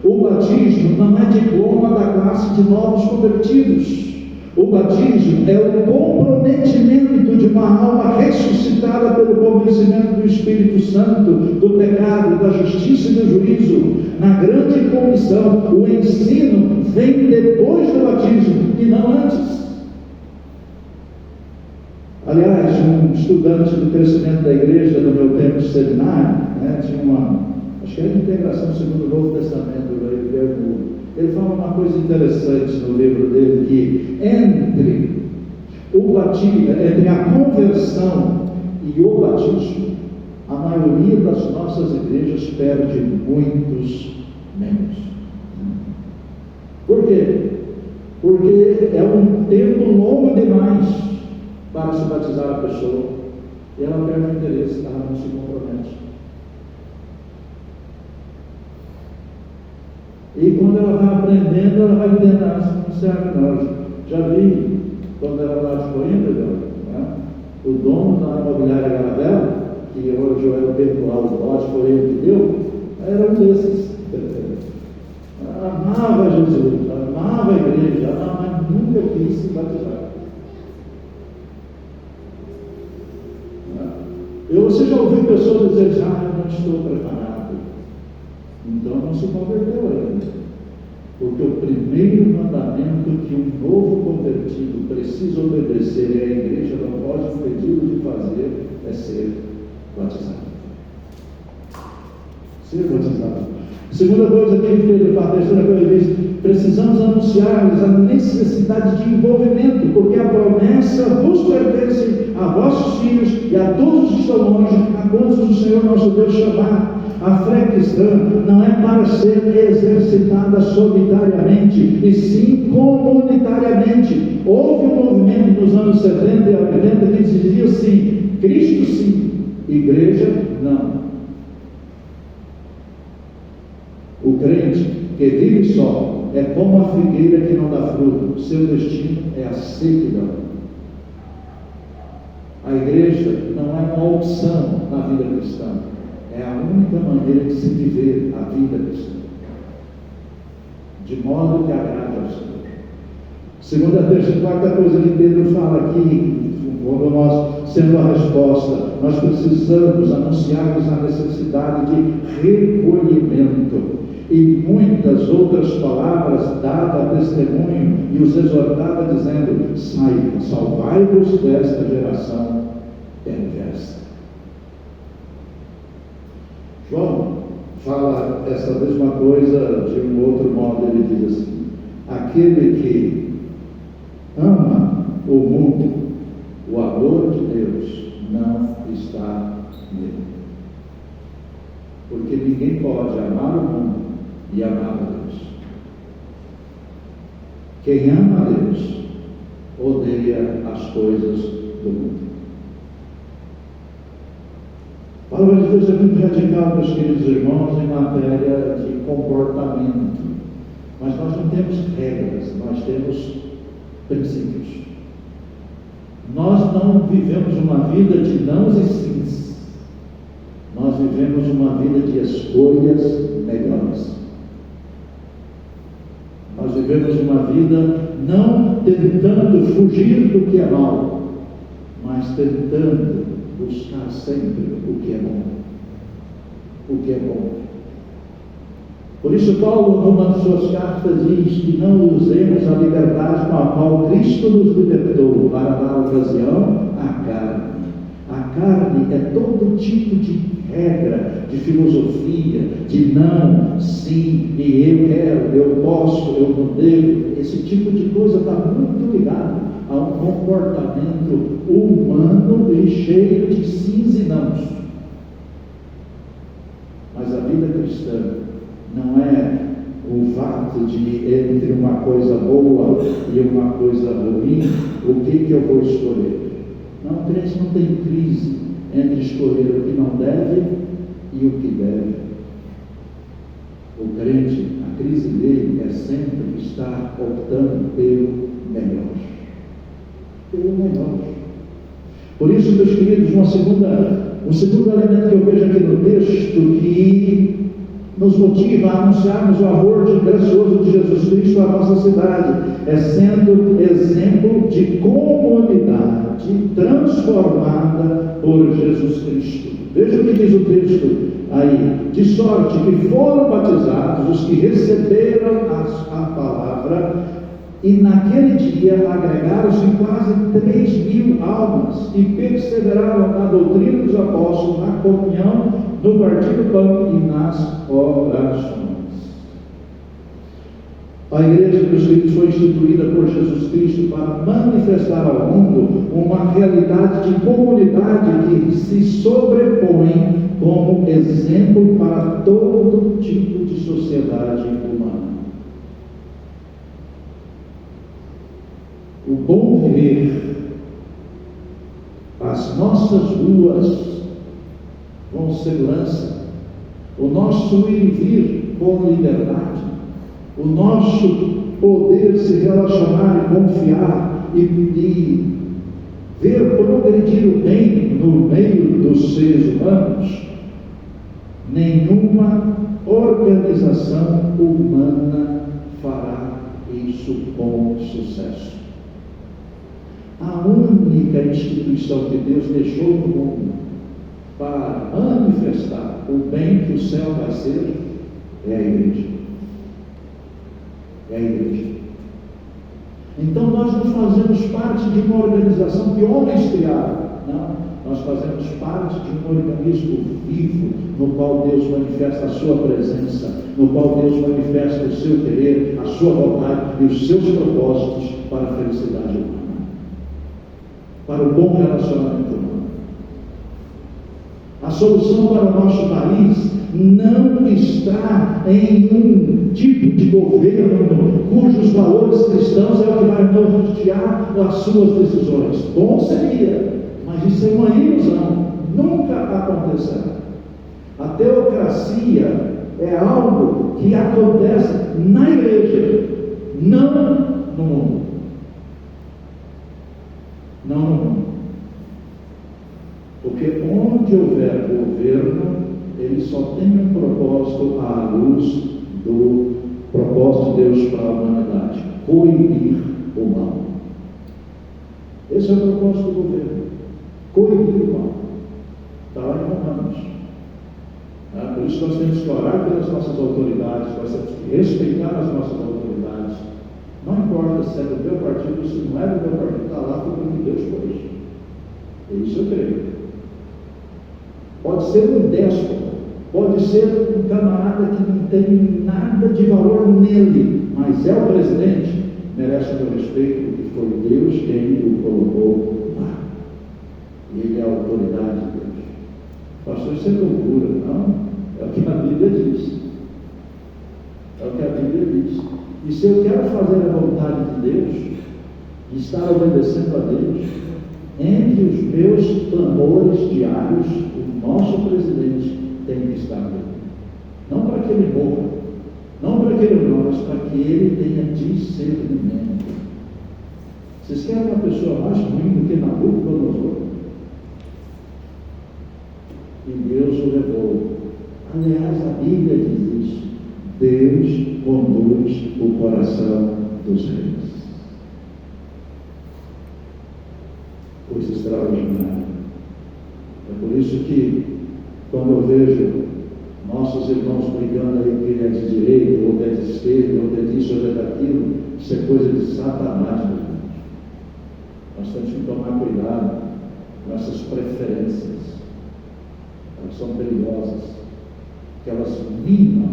O batismo não é diploma da classe de novos convertidos. O batismo é o comprometimento de uma alma ressuscitada pelo convencimento do Espírito Santo, do pecado, da justiça e do juízo. Na grande comissão, o ensino vem depois do batismo e não antes. Aliás, um estudante do crescimento da igreja no meu tempo de seminário, tinha acho que era integração segundo o Novo Testamento, ele fala uma coisa interessante no livro dele, que entre o batismo, entre a conversão e o batismo, a maioria das nossas igrejas perde muitos membros. Por quê? Porque é um tempo longo demais para se batizar a pessoa, e ela perde o interesse, ela não se compromete. E quando ela vai aprendendo, ela vai entendendo, não serve não. Já vi, quando ela lá de Coimbra, o dono da imobiliária Garavela, que hoje eu era o tempo lá do lote, foi ele que deu, era um desses. Amava Jesus, amava a igreja, mas nunca quis se batizar. Você já ouviu pessoas dizerem, eu não estou preparado. Então não se converteu ainda. Porque o primeiro mandamento que um novo convertido precisa obedecer e a igreja não pode impedi-lo de fazer é ser batizado. Ser batizado. Segunda coisa que ele fez, a terceira coisa ele diz, precisamos anunciar-lhes a necessidade de envolvimento, porque a promessa vos pertence a vossos filhos e a todos os que estão longe, a quantos o Senhor nosso Deus chamar. A fé cristã não é para ser exercitada solitariamente, e sim comunitariamente. Houve um movimento nos anos 70 e 80 que dizia assim, Cristo sim, igreja não. O crente que vive só é como a figueira que não dá fruto, seu destino é a sequidão. A igreja não é uma opção na vida cristã, é a única maneira de se viver a vida cristã, de modo que agrade ao Senhor. Segunda, terceira e quarta coisa que Pedro fala aqui, como nós, sendo a resposta, nós precisamos anunciar-lhes a necessidade de recolhimento. E muitas outras palavras dava testemunho e os exortava dizendo, salvai-vos desta geração perversa. João fala essa mesma coisa de um outro modo, ele diz assim, aquele que ama o mundo, o amor de Deus não está nele. Porque ninguém pode amar o mundo e amar a Deus. Quem ama a Deus odeia as coisas do mundo. A palavra de Deus é muito radical, meus queridos irmãos, em matéria de comportamento. Mas nós não temos regras, nós temos princípios. Nós não vivemos uma vida de nãos e sims. Nós vivemos uma vida de escolhas melhores. Nós vivemos uma vida não tentando fugir do que é mal, mas tentando buscar sempre o que é bom. O que é bom. Por isso Paulo, numa de suas cartas, diz que não usemos a liberdade com a qual Cristo nos libertou para dar ocasião à carne. A carne é todo tipo de regra, de filosofia, de não, sim, e eu quero, eu posso, eu não devo. Esse tipo de coisa está muito ligado a um comportamento humano e cheio de sims e nãos. Mas a vida cristã não é o fato de entre uma coisa boa e uma coisa ruim, o que eu vou escolher. Não, o crente não tem crise entre escolher o que não deve e o que deve. O crente, a crise dele é sempre estar optando pelo melhor. Pelo melhor. Por isso, meus queridos, um segundo elemento que eu vejo aqui no texto que nos motiva a anunciarmos o amor gracioso de Jesus Cristo à nossa cidade, é sendo exemplo de comunidade transformada por Jesus Cristo. Veja o que diz o texto aí, de sorte que foram batizados os que receberam a palavra, e naquele dia agregaram-se quase 3.000 almas, e perseveraram na doutrina dos apóstolos, na comunhão, no partir do pão e nas orações. A igreja dos Filhos foi instituída por Jesus Cristo para manifestar ao mundo uma realidade de comunidade que se sobrepõe como exemplo para todo tipo de sociedade humana. O bom viver, as nossas ruas com segurança, o nosso ir e vir com liberdade, o nosso poder se relacionar e confiar e ver progredir o bem no meio dos seres humanos, nenhuma organização humana fará isso com sucesso. A única instituição que Deus deixou no mundo para manifestar o bem que o céu vai ser é a igreja. É a igreja. Então nós não fazemos parte de uma organização que homens criaram. Não, nós fazemos parte de um organismo vivo, no qual Deus manifesta a sua presença, no qual Deus manifesta o seu querer, a sua vontade e os seus propósitos para a felicidade humana, para o bom relacionamento humano. A solução para o nosso país não está em um tipo de governo cujos valores cristãos é o que vai nortear as suas decisões. Bom seria, mas isso é uma ilusão, nunca acontecerá. A teocracia é algo que acontece na igreja, não no mundo. Não no mundo. Porque onde houver governo, ele só tem um propósito à luz do propósito de Deus para a humanidade: coibir o mal. Esse é o propósito do governo: coibir o mal. Está lá em Romanos. Por isso nós temos que orar pelas nossas autoridades, nós temos que respeitar as nossas autoridades. Não importa se é do meu partido ou se não é do meu partido, está lá porque Deus pôs. Isso eu creio. Pode ser um déspota, pode ser um camarada que não tem nada de valor nele, mas é o presidente, merece o meu respeito, porque foi Deus quem o colocou lá. Ele é a autoridade de Deus. Pastor, isso é loucura, não? É o que a Bíblia diz. É o que a Bíblia diz. E se eu quero fazer a vontade de Deus, e estar obedecendo a Deus, entre os meus clamores diários, o nosso presidente tem que estar ali. Não para que ele morra, não para que ele morra, mas para que ele tenha discernimento. Vocês querem uma pessoa mais ruim do que Nabucodonosor? E Deus o levou. Aliás, a Bíblia diz isso: Deus conduz o coração dos reis. Coisa extraordinária. É por isso que, quando eu vejo nossos irmãos brigando aí, que ele é de direita, ou é de esquerda, ou é disso, ou é daquilo, isso é coisa de Satanás, meu irmão. Nós temos que tomar cuidado com essas preferências. Elas são perigosas, que elas minam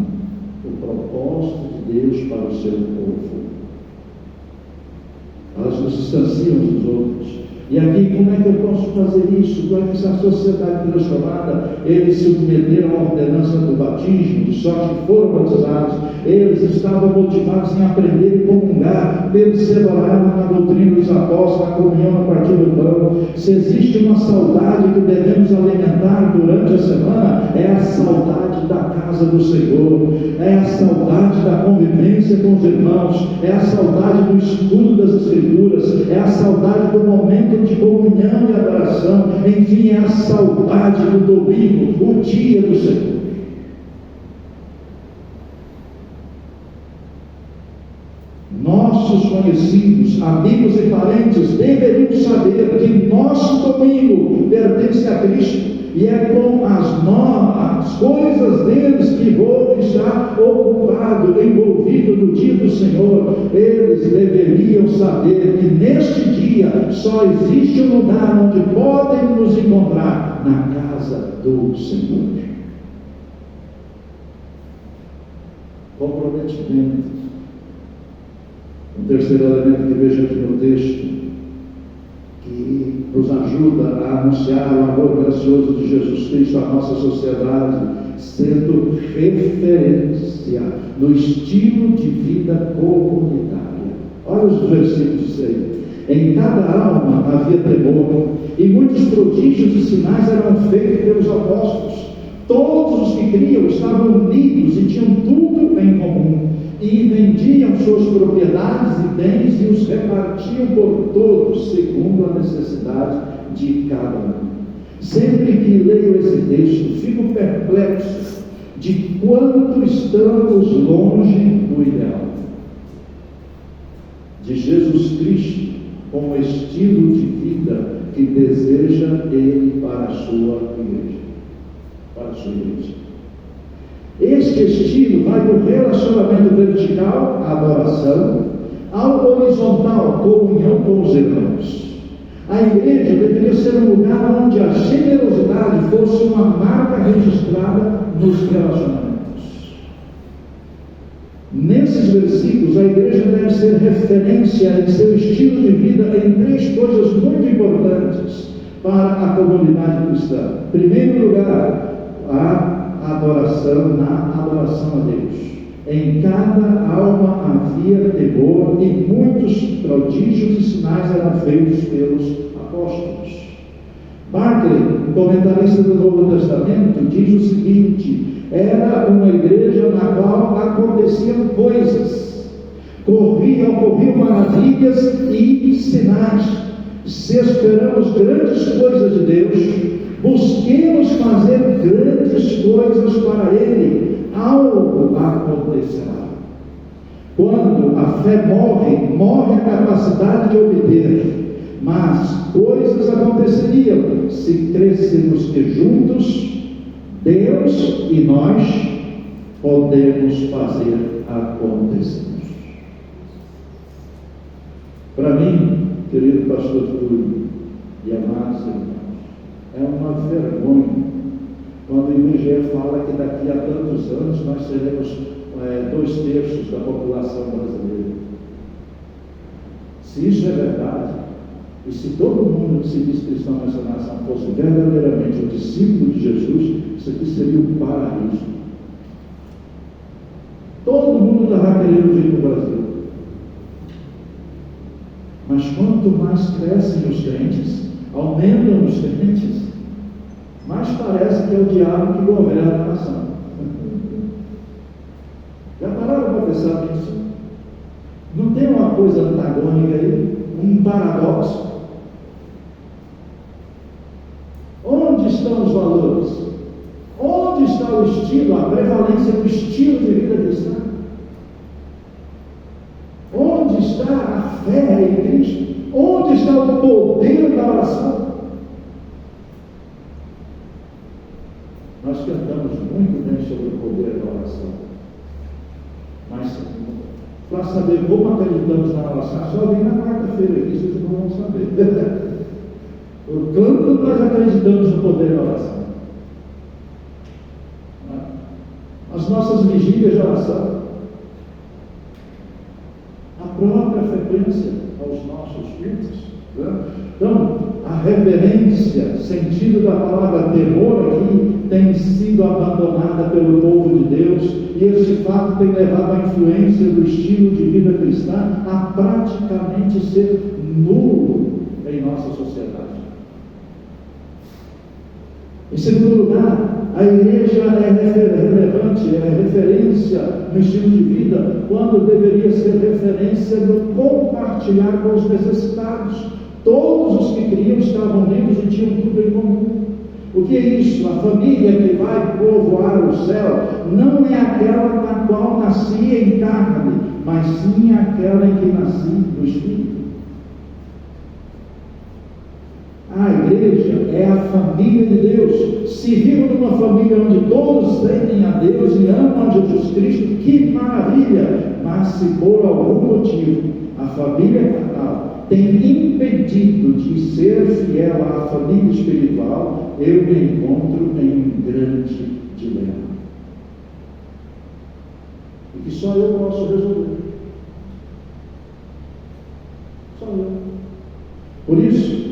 o propósito de Deus para o seu povo. Elas nos distanciam uns dos outros. E aqui, como é que eu posso fazer isso? Como é que essa sociedade transformada, eles se submeteram à ordenança do batismo, de sorte que foram batizados, eles estavam motivados em aprender e comungar, perseveraram na doutrina dos apóstolos, na comunhão, no partir do pão. Se existe uma saudade que devemos alimentar durante a semana, é a saudade da casa do Senhor, é a saudade da convivência com os irmãos, é a saudade do estudo das Escrituras, é a saudade do momento de comunhão e adoração, enfim, é a saudade do domingo, o dia do Senhor. Nossos conhecidos, amigos e parentes deveriam saber que nosso domingo pertence a Cristo, e é com as coisas deles que vou estar ocupado, envolvido no dia do Senhor. Eles deveriam saber que neste dia só existe um lugar onde podem nos encontrar: na casa do Senhor. Comprometimento. Um terceiro elemento que vejo aqui no texto, que nos ajuda a anunciar o amor gracioso de Jesus Cristo à nossa sociedade, sendo referência no estilo de vida comunitária. Olha os versículos aí. Em cada alma havia temor, e muitos prodígios e sinais eram feitos pelos apóstolos. Todos os que criam estavam unidos e tinham tudo em comum, e vendiam suas propriedades e bens e os repartiam por todos, segundo a necessidade de cada um. Sempre que leio esse texto, fico perplexo de quanto estamos longe do ideal. de Jesus Cristo como estilo de vida que deseja Ele para a sua igreja. Para a sua igreja. Este estilo vai do relacionamento vertical, a adoração, ao horizontal, comunhão com os irmãos. A igreja deveria ser um lugar onde a generosidade fosse uma marca registrada nos relacionamentos. Nesses versículos, a igreja deve ser referência em seu estilo de vida em três coisas muito importantes para a comunidade cristã. Em primeiro lugar, a adoração, na adoração a Deus. Em cada alma havia temor e muitos prodígios e sinais eram feitos pelos apóstolos. Barclay, comentarista do Novo Testamento, diz o seguinte: era uma igreja na qual aconteciam coisas, ocorriam maravilhas e sinais. Se esperamos grandes coisas de Deus, busquemos fazer grandes coisas para Ele. Algo acontecerá. Quando a fé morre a capacidade de obter, mas coisas aconteceriam se crêssemos que juntos, Deus e nós, podemos fazer acontecer. Para mim, querido pastor Túlio e amados irmãos, é uma vergonha quando o IBGE fala que daqui a tantos anos nós seremos 2/3 da população brasileira. Se isso é verdade, e se todo mundo que se diz cristão nessa nação fosse verdadeiramente um discípulo de Jesus, isso aqui seria um paraíso. Todo mundo estava querendo vir para o Brasil. Mas quanto mais crescem os crentes, aumentam os crentes, mas parece que é o diabo que governa a nação. Já pararam para pensar nisso? Não tem uma coisa antagônica aí? Um paradoxo? Onde estão os valores? Onde está o estilo, a prevalência do estilo de vida cristã? Onde está a fé em Cristo? Onde está o poder da oração? Nós cantamos muito bem sobre o poder da oração, mas para saber como acreditamos na oração, só vem na quarta-feira aqui, vocês não vão saber. O quanto nós acreditamos no poder da oração. As nossas vigílias de oração, a própria frequência aos nossos cultos. Então, a reverência, sentido da palavra temor aqui, tem sido abandonada pelo povo de Deus, e esse fato tem levado a influência do estilo de vida cristã a praticamente ser nulo em nossa sociedade. Em segundo lugar, a igreja é relevante, é referência no estilo de vida, quando deveria ser referência no compartilhar com os necessitados. Todos os que criam estavam unidos e tinham tudo em comum. O que é isso? A família que vai povoar o céu não é aquela na qual nasci em carne, mas sim aquela em que nasci no Espírito. A igreja é a família de Deus. Se vivo numa família onde todos temem a Deus e amam a Jesus Cristo, que maravilha! Mas se por algum motivo a família carnal tem impedido de ser fiel à família espiritual, eu me encontro em um grande dilema. E que só eu posso resolver. Só eu. Por isso,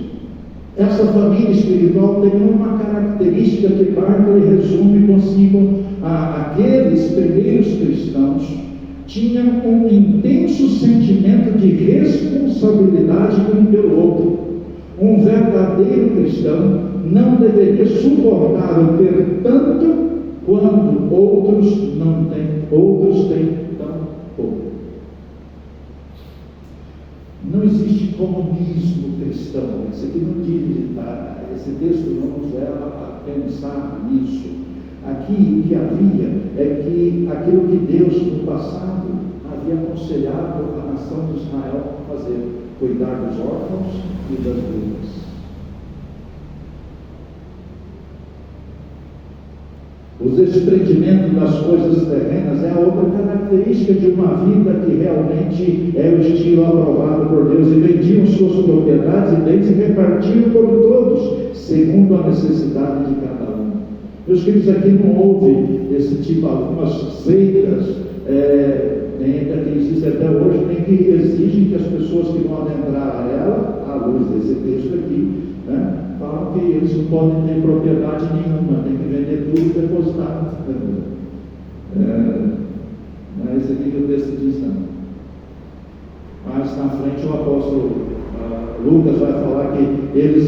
essa família espiritual tem uma característica que Barclay resume consigo: aqueles primeiros cristãos tinham um intenso sentimento de responsabilidade um pelo outro. Um verdadeiro cristão não deveria suportar o ter tanto quando outros têm tão pouco. Não existe comunismo cristão. Esse aqui não diz, esse texto não nos leva a pensar nisso. Aqui o que havia é que aquilo que Deus no passado havia aconselhado a nação de Israel fazer: cuidar dos órfãos e das viúvas. O desprendimento das coisas terrenas é a outra característica de uma vida que realmente é o estilo aprovado por Deus. E vendiam suas propriedades e bens e repartiam por todos, segundo a necessidade de cada um. Meus queridos, aqui não houve esse tipo, algumas seitas, nem que existem até hoje, nem que exigem que as pessoas que vão adentrar a ela, à luz desse texto aqui, falam que eles não podem ter propriedade nenhuma, tem que vender tudo e depositar. Não é isso aqui que o texto diz, não. Mas na frente o apóstolo Lucas vai falar que eles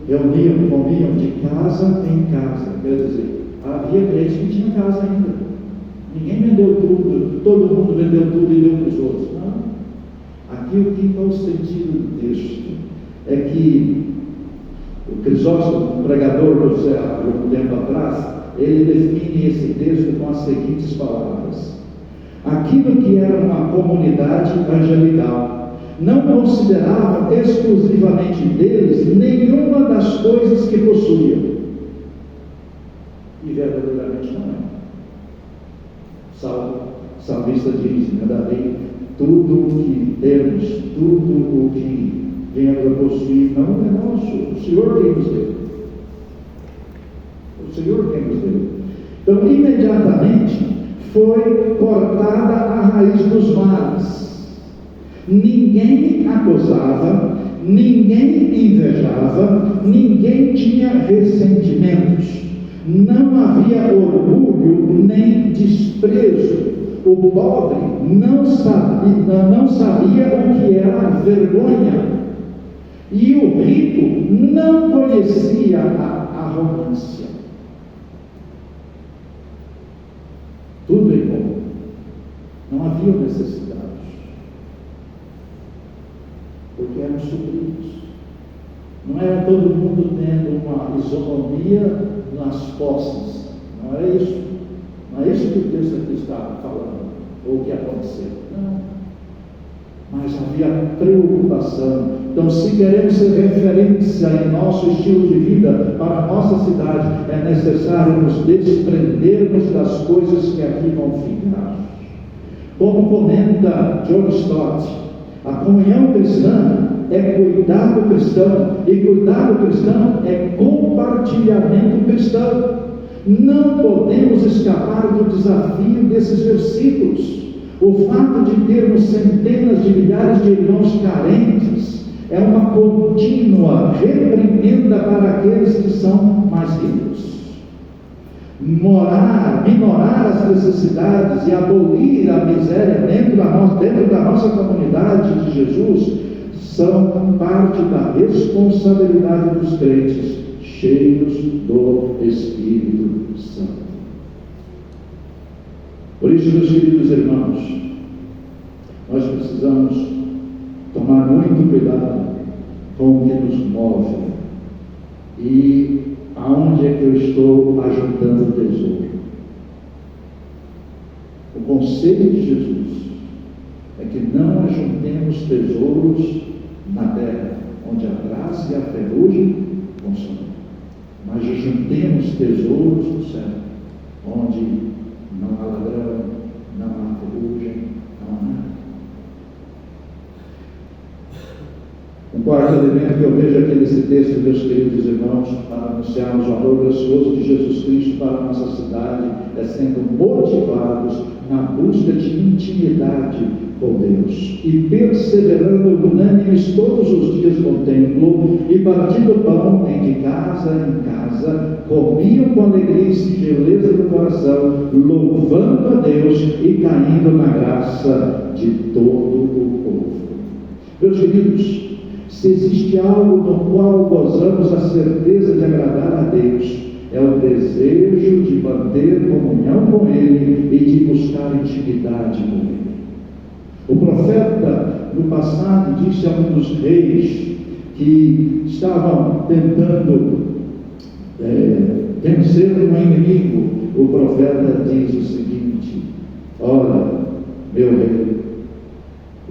reuniam, comiam de casa em casa. Quer dizer, havia crentes que tinham casa ainda. Ninguém vendeu tudo, todo mundo vendeu tudo e deu para os outros. Não. Aqui o que é o sentido do texto é que o Crisóstomo, pregador do céu, há algum tempo atrás, ele define esse texto com as seguintes palavras: aquilo que era uma comunidade evangelical não considerava exclusivamente deles nenhuma das coisas que possuíam. E verdadeiramente não é. Salmista diz, darei tudo o que temos, tudo o que viemos a possuir, não é nosso. O Senhor quem nos deu. O Senhor quem nos deu. Então, imediatamente foi cortada a raiz dos males. Ninguém acusava, ninguém invejava, ninguém tinha ressentimentos. Não havia orgulho nem desprezo. O pobre não sabia o que era vergonha. E o rico não conhecia a arrogância. Tudo igual. Não havia necessidades. Porque eram supridos. Não era todo mundo tendo uma isonomia nas posses. Não era isso. Não é isso que o texto aqui está falando, ou o que aconteceu. Não. Mas havia preocupação. Então, se queremos ser referência em nosso estilo de vida para a nossa cidade, é necessário nos desprendermos das coisas que aqui vão ficar. Como comenta John Stott, a comunhão cristã é cuidado cristão, e cuidado cristão é compartilhamento cristão. Não podemos escapar do desafio desses versículos. O fato de termos centenas de milhares de irmãos carentes é uma contínua reprimenda para aqueles que são mais ricos. Minorar as necessidades e abolir a miséria dentro da nossa comunidade de Jesus são parte da responsabilidade dos crentes cheios do Espírito Santo. Por isso, meus queridos irmãos, nós precisamos tomar muito cuidado com o que nos move e aonde é que eu estou ajuntando o tesouro. O conselho de Jesus é que não ajuntemos tesouros na terra, onde a traça e a ferrugem consomem, mas ajuntemos tesouros no céu, onde não há ladrão, não há ferrugem, não há nada. Um quarto elemento que eu vejo aqui nesse texto, meus queridos irmãos, para anunciarmos o amor gracioso de Jesus Cristo para a nossa cidade, é sendo motivados na busca de intimidade com Deus e perseverando unânimes todos os dias no templo e partindo pão de casa em casa, comiam com alegria e singeleza do coração, louvando a Deus e caindo na graça de todo o povo. Meus queridos, se existe algo no qual gozamos a certeza de agradar a Deus, é o desejo de manter comunhão com Ele e de buscar intimidade com Ele. O profeta, no passado, disse a um dos reis que estavam tentando vencer um inimigo. O profeta diz o seguinte: ora, meu rei,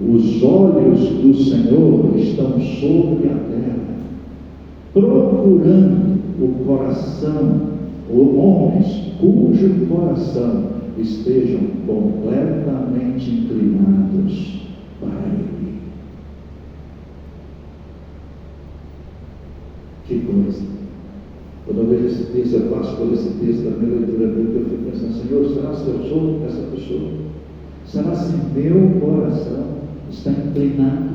os Os olhos do Senhor estão sobre a terra, procurando o coração, ou homens cujo coração estejam completamente inclinados para Ele. Que coisa! Quando eu vejo esse texto, eu passo por esse texto da minha leitura bíblica, eu fico pensando, Senhor, será se eu sou essa pessoa? Será se meu coração está inclinado?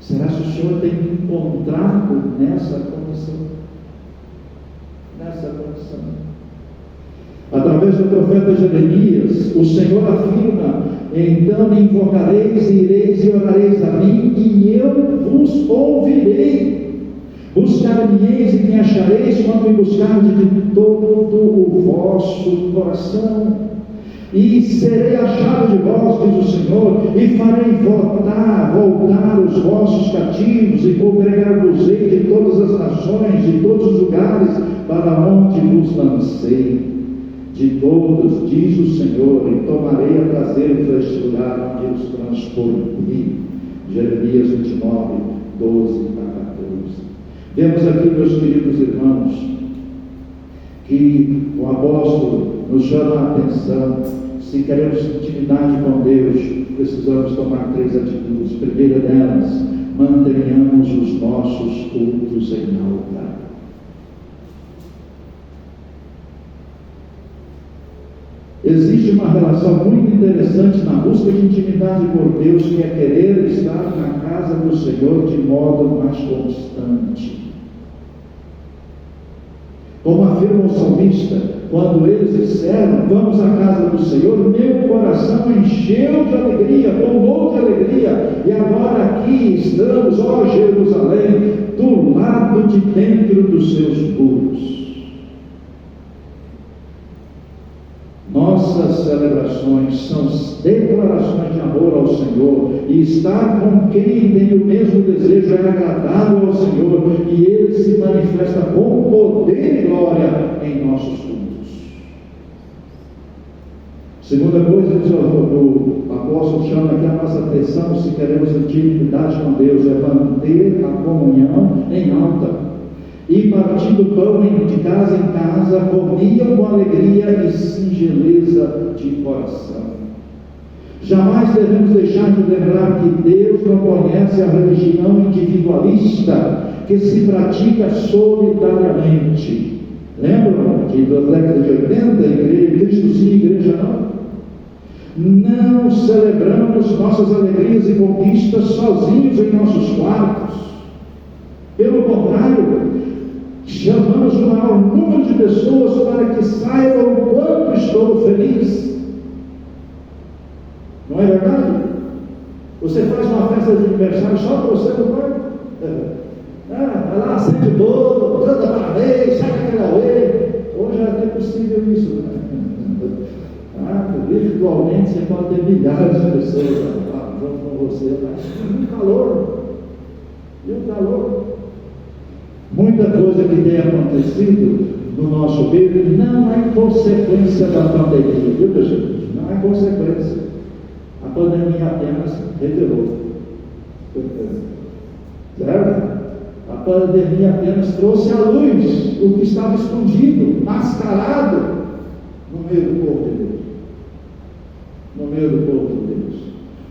Será se o Senhor tem me encontrado nessa condição? Nessa condição. Através do profeta Jeremias, o Senhor afirma: então me invocareis, e ireis e orareis a mim, e eu vos ouvirei. Buscar-me-eis e me achareis quando me buscardes de todo o vosso coração. E serei achado de vós, diz o Senhor, e farei voltar os vossos cativos, e congregar-vos-ei de todas as nações, de todos os lugares, para onde vos lancei. De todos, diz o Senhor, e tomarei a trazer-vos a este lugar onde os transportei. Jeremias 29, 12 a 14. Vemos aqui, meus queridos irmãos, que o apóstolo nos chama a atenção. Se queremos intimidade com Deus, precisamos tomar 3 atitudes. Primeira delas, mantenhamos os nossos cultos em alta. Existe uma relação muito interessante na busca de intimidade por Deus, que é querer estar na casa do Senhor de modo mais constante. Como afirma o salmista, quando eles disseram, vamos à casa do Senhor, meu coração encheu de alegria, tomou de alegria, e agora aqui estamos, ó Jerusalém, do lado de dentro dos seus muros. Nossas celebrações são declarações de amor ao Senhor, e estar com quem tem o mesmo desejo é agradável ao Senhor, e Ele se manifesta com poder e glória em nossos cultos. Segunda coisa que o apóstolo chama aqui a nossa atenção, se queremos intimidade com Deus, é manter a comunhão em alta. E partindo pão de casa em casa, comiam com alegria e singeleza de coração. Jamais devemos deixar de lembrar que Deus não conhece a religião individualista que se pratica solidariamente. Lembram que da década de 80, Cristo sim, igreja não? Não celebramos nossas alegrias e conquistas sozinhos em nossos quartos. Pelo contrário, chamamos o maior número de pessoas para que saibam o quanto estou feliz. Não é verdade? Você faz uma festa de aniversário só para você, não vai? Vai lá, acende o bolo, canta parabéns, saca aquela uê. Hoje é até possível isso, né? Virtualmente você pode ter milhares de pessoas lá junto com você, mas muito calor. E o calor? Muita coisa que tem acontecido no nosso meio não é consequência da pandemia, viu, pessoal? Não é consequência. A pandemia apenas revelou. Certo? A pandemia apenas trouxe à luz o que estava escondido, mascarado no meio do povo de Deus. No meio do povo de Deus.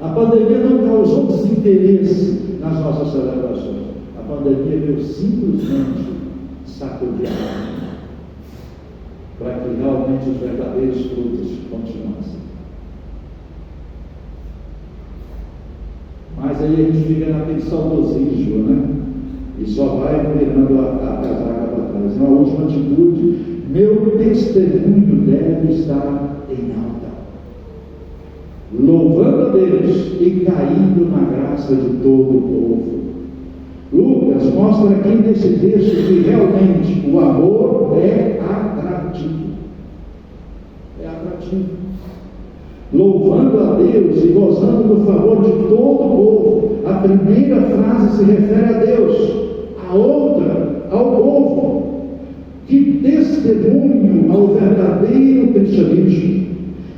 A pandemia não causou desinteresse nas nossas celebrações. A pandemia veio simplesmente sacudir a alma, para que realmente os verdadeiros frutos continuassem. Mas aí a gente fica naquele saudosismo, né? E só vai virando a casaca para trás. Na última atitude, meu testemunho deve estar em alta, louvando a Deus e caindo na graça de todo o povo. Lucas mostra aqui nesse texto que realmente o amor é atrativo. É atrativo. Louvando a Deus e gozando do favor de todo o povo. A primeira frase se refere a Deus, a outra ao povo. Que testemunho ao verdadeiro cristianismo.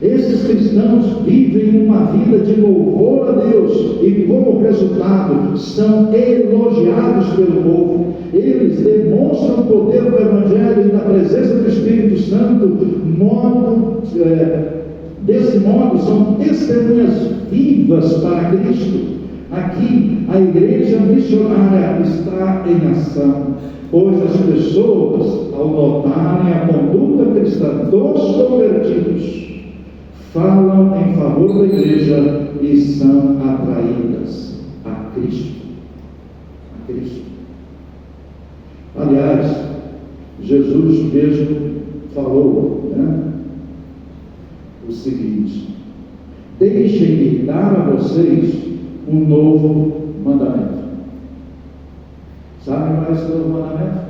Esses cristãos cristãos vivem uma vida de louvor a Deus e, como resultado, são elogiados pelo povo. Eles demonstram o poder do Evangelho e da presença do Espírito Santo. Desse modo, são testemunhas vivas para Cristo. Aqui, a igreja missionária está em ação, pois as pessoas, ao notarem a conduta cristã dos convertidos, falam em favor da igreja e são atraídas a Cristo. A Cristo. Aliás, Jesus mesmo falou, o seguinte: deixem-me dar a vocês um novo mandamento. Sabe qual é esse novo mandamento?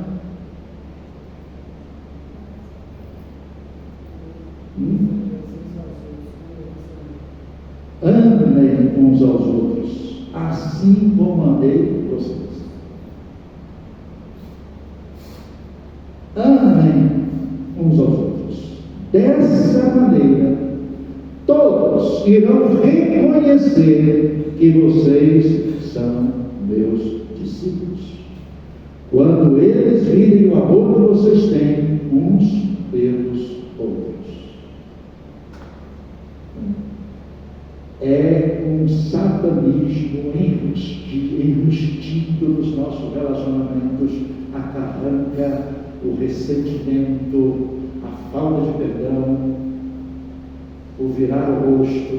Amem uns aos outros, assim como amei vocês. Amem uns aos outros. Dessa maneira, todos irão reconhecer que vocês são meus discípulos, quando eles virem o amor que vocês têm uns pelos outros. É um satanismo enrustido nos nossos relacionamentos, arranca o ressentimento, a falta de perdão, o virar o rosto,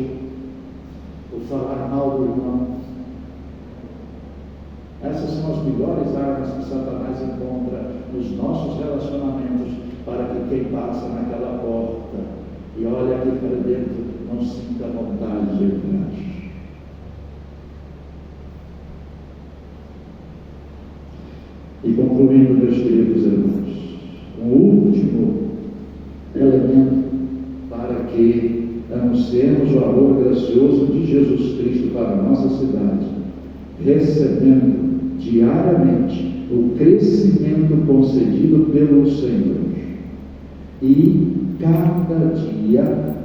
o falar mal do irmão. Essas são as melhores armas que Satanás encontra nos nossos relacionamentos, para que quem passa naquela porta e olha aqui para dentro não sinta vontade de entrar. E concluindo, meus queridos irmãos, um último elemento para que anunciemos o amor gracioso de Jesus Cristo para a nossa cidade, recebendo diariamente o crescimento concedido pelo Senhor, e cada dia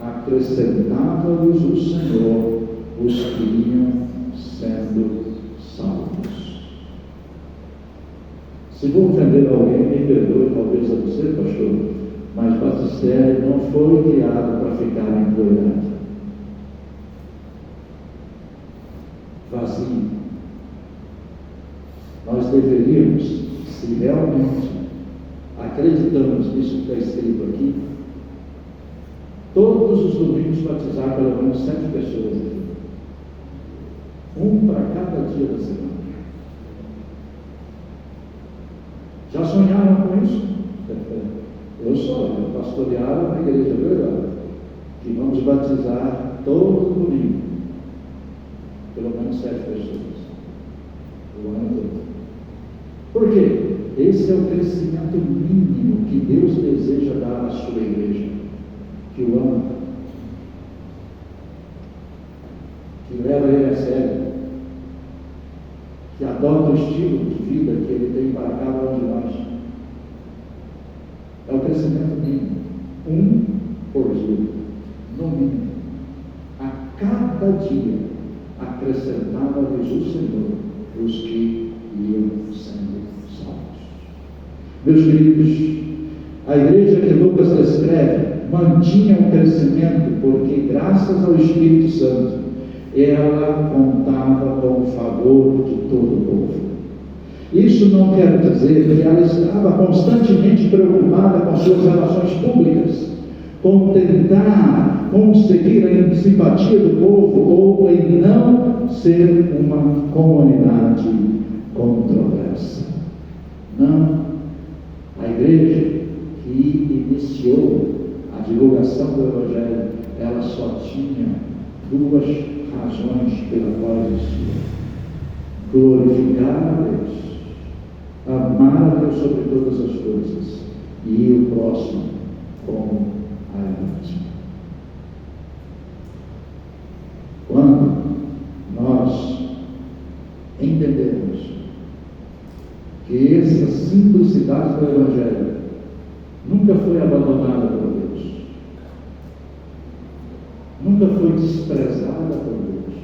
acrescentava-lhes o Senhor os que iam sendo salvos. Se vou ofender alguém, me perdoe, talvez a você, pastor, mas batistério não foi criado para ficar empoeirado, vazio. Nós deveríamos, se realmente acreditamos nisso que está escrito aqui, todos os domingos batizar pelo menos 7 pessoas aqui, um para cada dia da semana. Já sonharam com isso? Eu pastoreava na igreja, verdade, que vamos batizar todo domingo pelo menos 7 pessoas o ano todo. Por quê? Esse é o crescimento mínimo que Deus deseja dar à sua igreja, que o ama, que leva ele a sério, que adota o estilo de vida que ele tem para cada um de nós. É o crescimento mínimo, 1 por dia, no mínimo. A cada dia acrescentava-lhes o Senhor os que iam sendo salvos. Meus queridos, a igreja que Lucas descreve mantinha um crescimento porque, graças ao Espírito Santo, ela contava com o favor de todo o povo. Isso não quer dizer que ela estava constantemente preocupada com suas relações públicas, com tentar conseguir a simpatia do povo ou em não ser uma comunidade controversa. Não. A igreja que iniciou a divulgação do Evangelho, ela só tinha 2 razões pela qual existia: glorificar a Deus, amar a Deus sobre todas as coisas, e o próximo como a ele. Quando nós entendemos que essa simplicidade do Evangelho nunca foi abandonada por Deus, desprezada por Deus.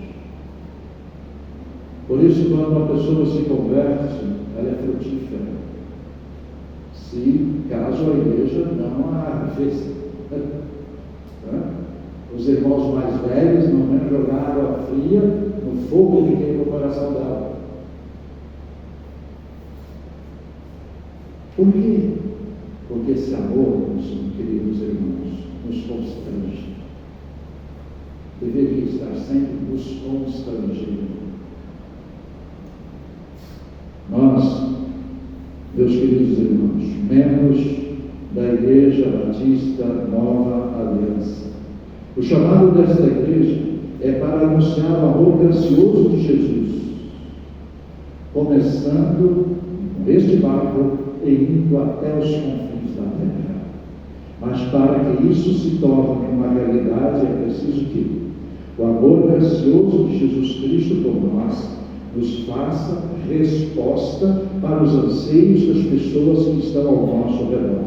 Por isso, quando uma pessoa se converte, ela é frutífera. Se caso a igreja não a fez. Os irmãos mais velhos não vão jogar água fria no fogo que queima o coração dela. Por quê? Porque esse amor, meus queridos irmãos, nos constrange. Deveria estar sempre nos constrangendo. Nós, meus queridos irmãos, membros da Igreja Batista Nova Aliança, o chamado desta igreja é para anunciar o amor gracioso de Jesus, começando neste barco e indo até os confins da terra. Mas para que isso se torne uma realidade, é preciso que o amor gracioso de Jesus Cristo por nós nos faça resposta para os anseios das pessoas que estão ao nosso redor.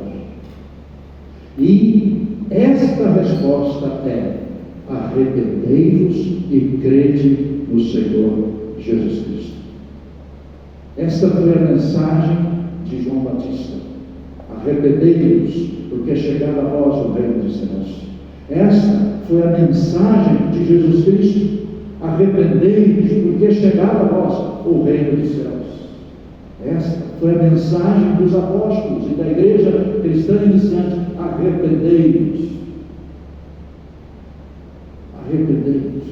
E esta resposta é: arrependei-vos e crede no Senhor Jesus Cristo. Esta foi a mensagem de João Batista: arrependei-vos, porque é chegado a vós o reino dos céus. Esta foi a mensagem de Jesus Cristo: arrependei-vos, porque é chegado a vós o reino dos céus. Esta foi a mensagem dos apóstolos e da igreja cristã iniciante: arrependei-vos. Arrependei-vos.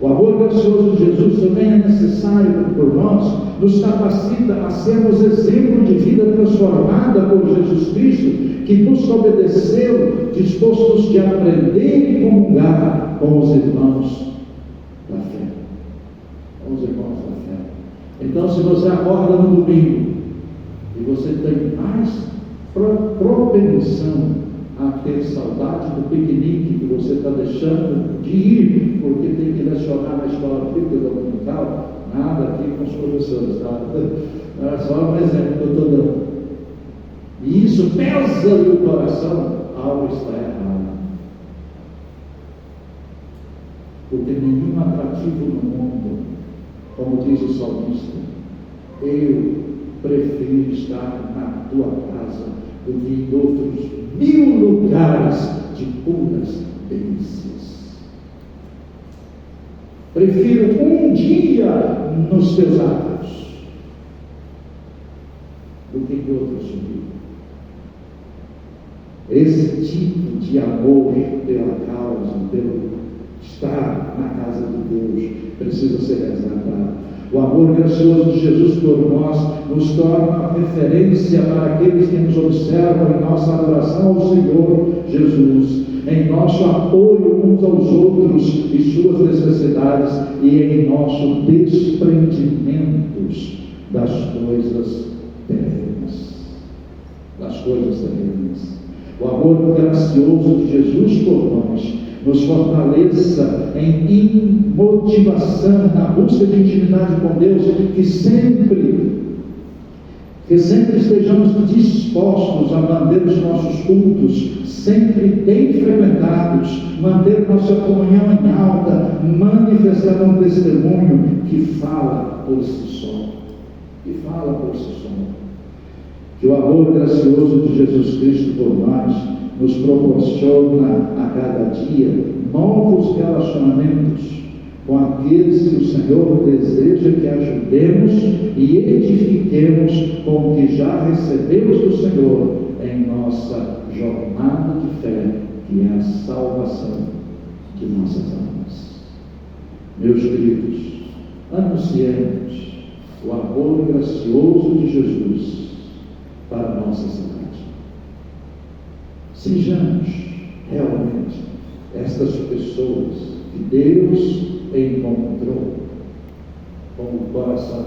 O amor gracioso de Jesus também é necessário por nós, nos capacita a sermos exemplo de vida transformada por Jesus Cristo, que busca obedecê-lo, dispostos de aprender e comungar com os irmãos da fé. Com os irmãos da fé. Então, se você acorda no domingo e você tem mais propensão a ter saudade do piquenique que você está deixando de ir, porque tem que lecionar na escola bíblica dominical, nada aqui com os professores, tá? É só um exemplo que eu estou dando. E isso pesa-lhe o coração, algo está errado. Porque nenhum atrativo no mundo, como diz o salmista, eu prefiro estar na tua casa do que em outros 1000 lugares de puras delícias. Prefiro um dia nos teus atos do que em outros dias. Esse tipo de amor pela causa, pelo estar na casa de Deus, precisa ser resgatado. O amor gracioso de Jesus por nós nos torna referência para aqueles que nos observam em nossa adoração ao Senhor Jesus, em nosso apoio uns aos outros e suas necessidades e em nosso desprendimento das coisas terrenas. O amor gracioso de Jesus por nós nos fortaleça em motivação na busca de intimidade com Deus, que sempre estejamos dispostos a manter os nossos cultos sempre bem frequentados, manter nossa comunhão em alta, manifestar um testemunho que fala por si só. Que o amor gracioso de Jesus Cristo por nós nos proporciona a cada dia novos relacionamentos com aqueles que o Senhor deseja que ajudemos e edifiquemos com o que já recebemos do Senhor em nossa jornada de fé, que é a salvação de nossas almas. Meus queridos, anunciemos o amor gracioso de Jesus para a nossa cidade. Sejamos realmente estas pessoas que Deus encontrou com o coração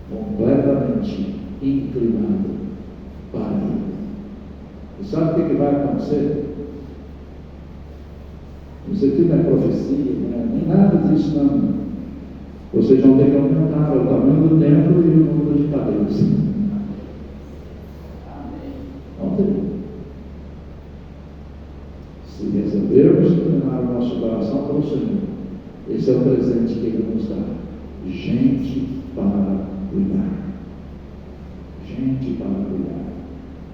completamente inclinado para Ele. E sabe o que vai acontecer? Isso aqui não é profecia, nem nada disso não. Vocês vão ter que aumentar o tamanho do templo e o número de cadeiras. Vão ter. Se resolvermos terminar coração para o Senhor. Esse é o presente que Ele nos dá. Gente para cuidar. Gente para cuidar.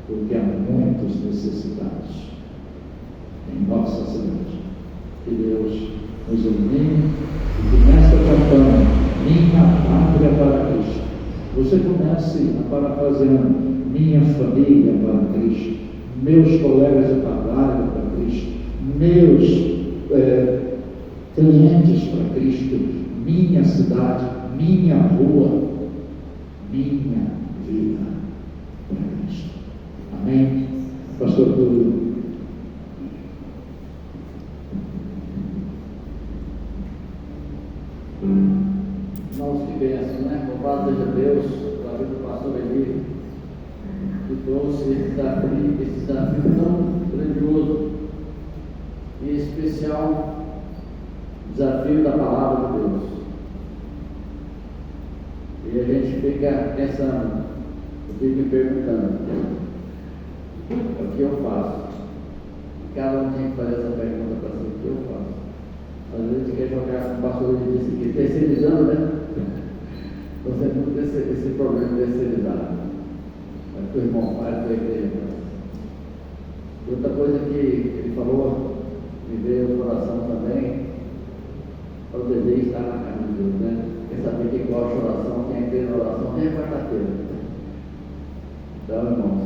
Porque há muitos necessitados em nossa cidade. Que Deus nos ilumine e que nesta campanha, minha pátria para Cristo, você comece a parafraseando: minha família para Cristo, meus colegas de trabalho para Cristo, meus clientes para Cristo, minha cidade, minha rua, minha vida para Cristo. Amém? Pastor Túlio. Irmãos, que bênção, né? Louvado seja Deus, pela vida do pastor Eli, que trouxe esse desafio tão grandioso e especial, desafio da palavra de Deus. E a gente fica pensando, eu fico me perguntando, o que eu faço? Cada um tem que fazer essa pergunta para si: o que eu faço? Às vezes a gente quer jogar, como o pastor Eli disse aqui, terceirizando, né? Você não tem esse problema de terceirizar. Mas o irmão faz, a igreja faz. Outra coisa que ele falou, me veio ao coração também, é o desejo de estar na casa de Deus, né? Quer saber que gosta de oração, quem crê na oração, tem a quarta-feira. Então, irmãos,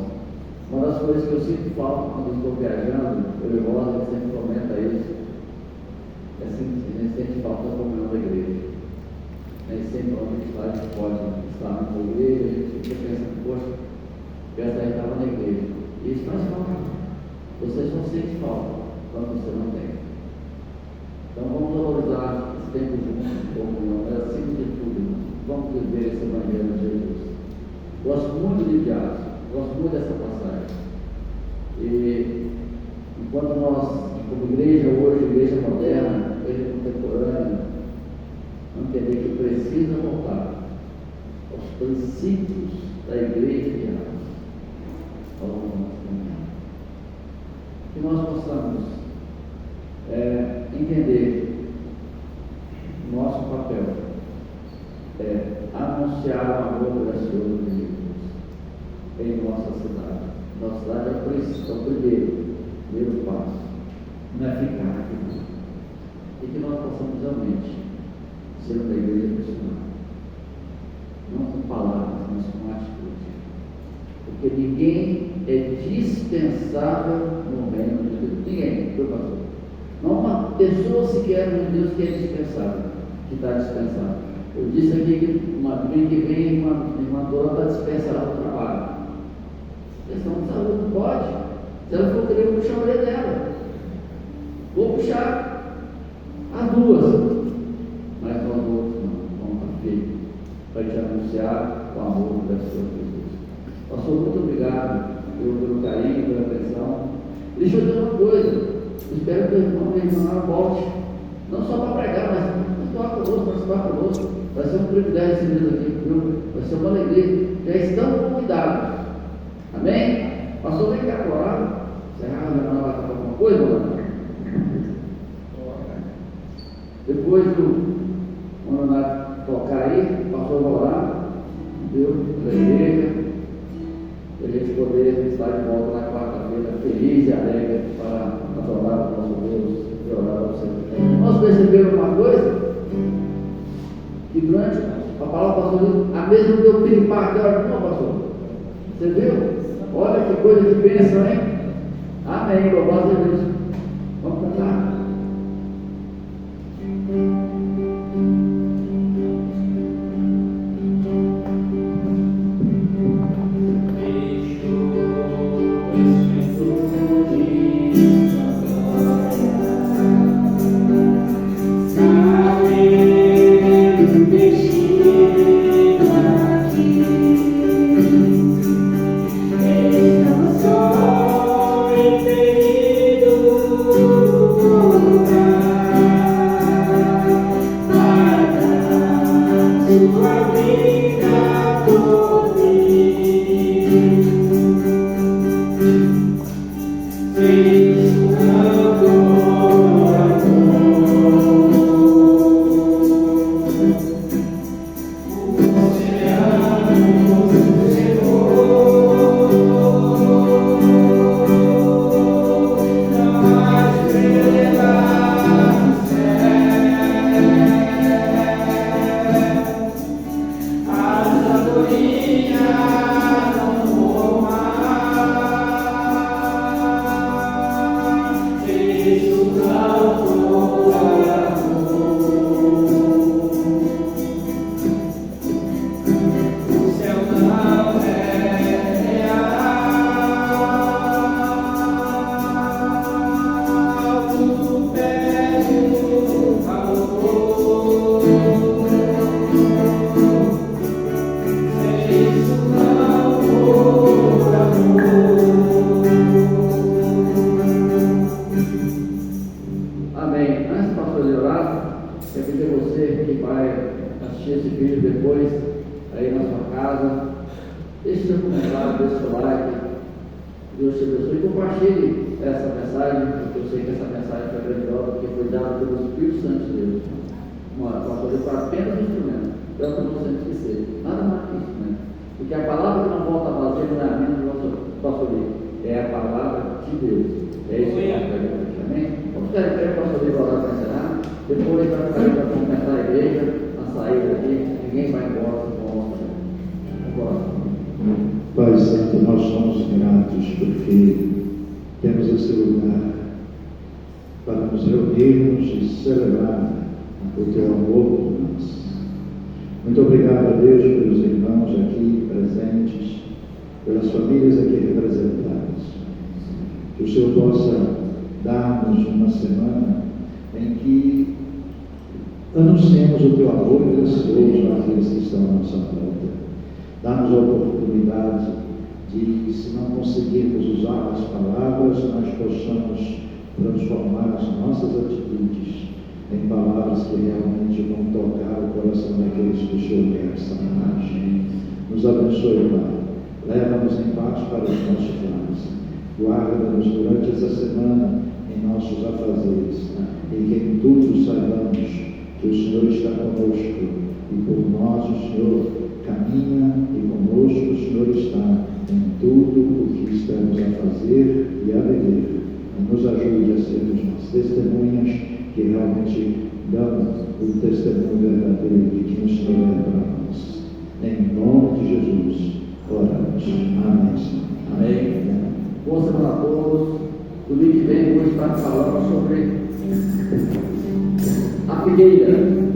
uma das coisas que eu sinto falta quando estou viajando, eu e Rosa, a gente sempre comenta isso, a gente sente falta da comunhão da igreja. Nem sempre onde a gente vai, a gente pode estar na igreja, a gente fica pensando: poxa, essa aí estava na igreja. E isso faz falta. Vocês não sentem falta quando você não tem. Então vamos valorizar esse tempo juntos, comunhão, é acima de tudo. Vamos viver esse evangelho de Jesus. Gosto muito de viagem, gosto muito dessa passagem. E enquanto nós, como igreja hoje, igreja moderna, igreja contemporânea, vamos entender que precisa voltar aos princípios da igreja de Atos. Que nós possamos entender nosso papel é anunciar o amor gracioso de Jesus em nossa cidade. Nossa cidade é o primeiro passo, não é ficar aqui. E que nós possamos realmente ser uma igreja missionária, não com palavras, mas com atitude. Porque ninguém é dispensável no reino de Deus. Ninguém, meu pastor. Não uma pessoa sequer no Deus que é dispensável, que está dispensável. Eu disse aqui que uma domingo que vem uma dona está dispensada do trabalho. Questão de saúde, não pode. Se ela for querer, eu vou puxar a orelha dela. Vou puxar as duas. Mas nós outros não, vamos estar firmes para te anunciar o amor do Senhor Jesus. Pastor, muito obrigado pelo carinho, pela atenção. Deixa eu dizer uma coisa: eu espero que o irmão e a irmã volte, não só para pregar, mas para participar conosco. Vai ser um privilégio receber aqui, viu? Vai ser uma alegria. Já estão convidados. Amém? Pastor, vem cá agora. Será que a irmã vai falar alguma coisa, mano? Depois do Manoná tocar aí, o pastor vai orar, Deus, pela igreja, para a gente poder estar de volta na quarta-feira, feliz e alegre, para adorar o nosso Deus e orar ao Senhor. Nós percebemos uma coisa, que durante a palavra do pastor, a mesma deu piripá aqui, olha, não, pastor? Você viu? Olha que coisa de bênção, hein? Amém, louvado seja Deus. Vamos cantar. Querido Deus te abençoe e compartilhe essa mensagem, porque eu sei que essa mensagem foi grandiosa, porque foi dada pelo Espírito Santo de Deus. Pastor, foi apenas um instrumento, é o que nós temos que ser, nada mais que instrumento. Porque a palavra que não volta a fazer não é a minha do nosso pastor, é a palavra de Deus. É isso que nós queremos aqui, amém? Vamos ficar em pé, pastor, orar para encerrar. Depois vai ficar para completar a igreja, a saída aqui, ninguém vai embora, vamos embora. Pai Santo, nós somos gratos porque temos esse lugar para nos reunirmos e celebrar o teu amor por nós. Muito obrigado a Deus pelos irmãos aqui presentes, pelas famílias aqui representadas. Que o Senhor possa dar-nos uma semana em que anunciemos o teu amor gracioso àqueles que estão à nossa volta. Dá-nos a oportunidade de, se não conseguirmos usar as palavras, nós possamos transformar as nossas atitudes em palavras que realmente vão tocar o coração daqueles que o Senhor quer essa imagem. Nos abençoe, Pai. Leva-nos em paz para os nossos lares. Guarda-nos durante essa semana em nossos afazeres, e que em tudo saibamos que o Senhor está conosco e por nós o Senhor caminha e conosco o Senhor está em tudo o que estamos a fazer e a viver. E nos ajude a sermos umas testemunhas que realmente dão o testemunho verdadeiro de quem o Senhor é para nós. Em nome de Jesus, oramos. Amém. Amém. Boa semana a todos. Domingo que vem vou estar falando sobre a figueira.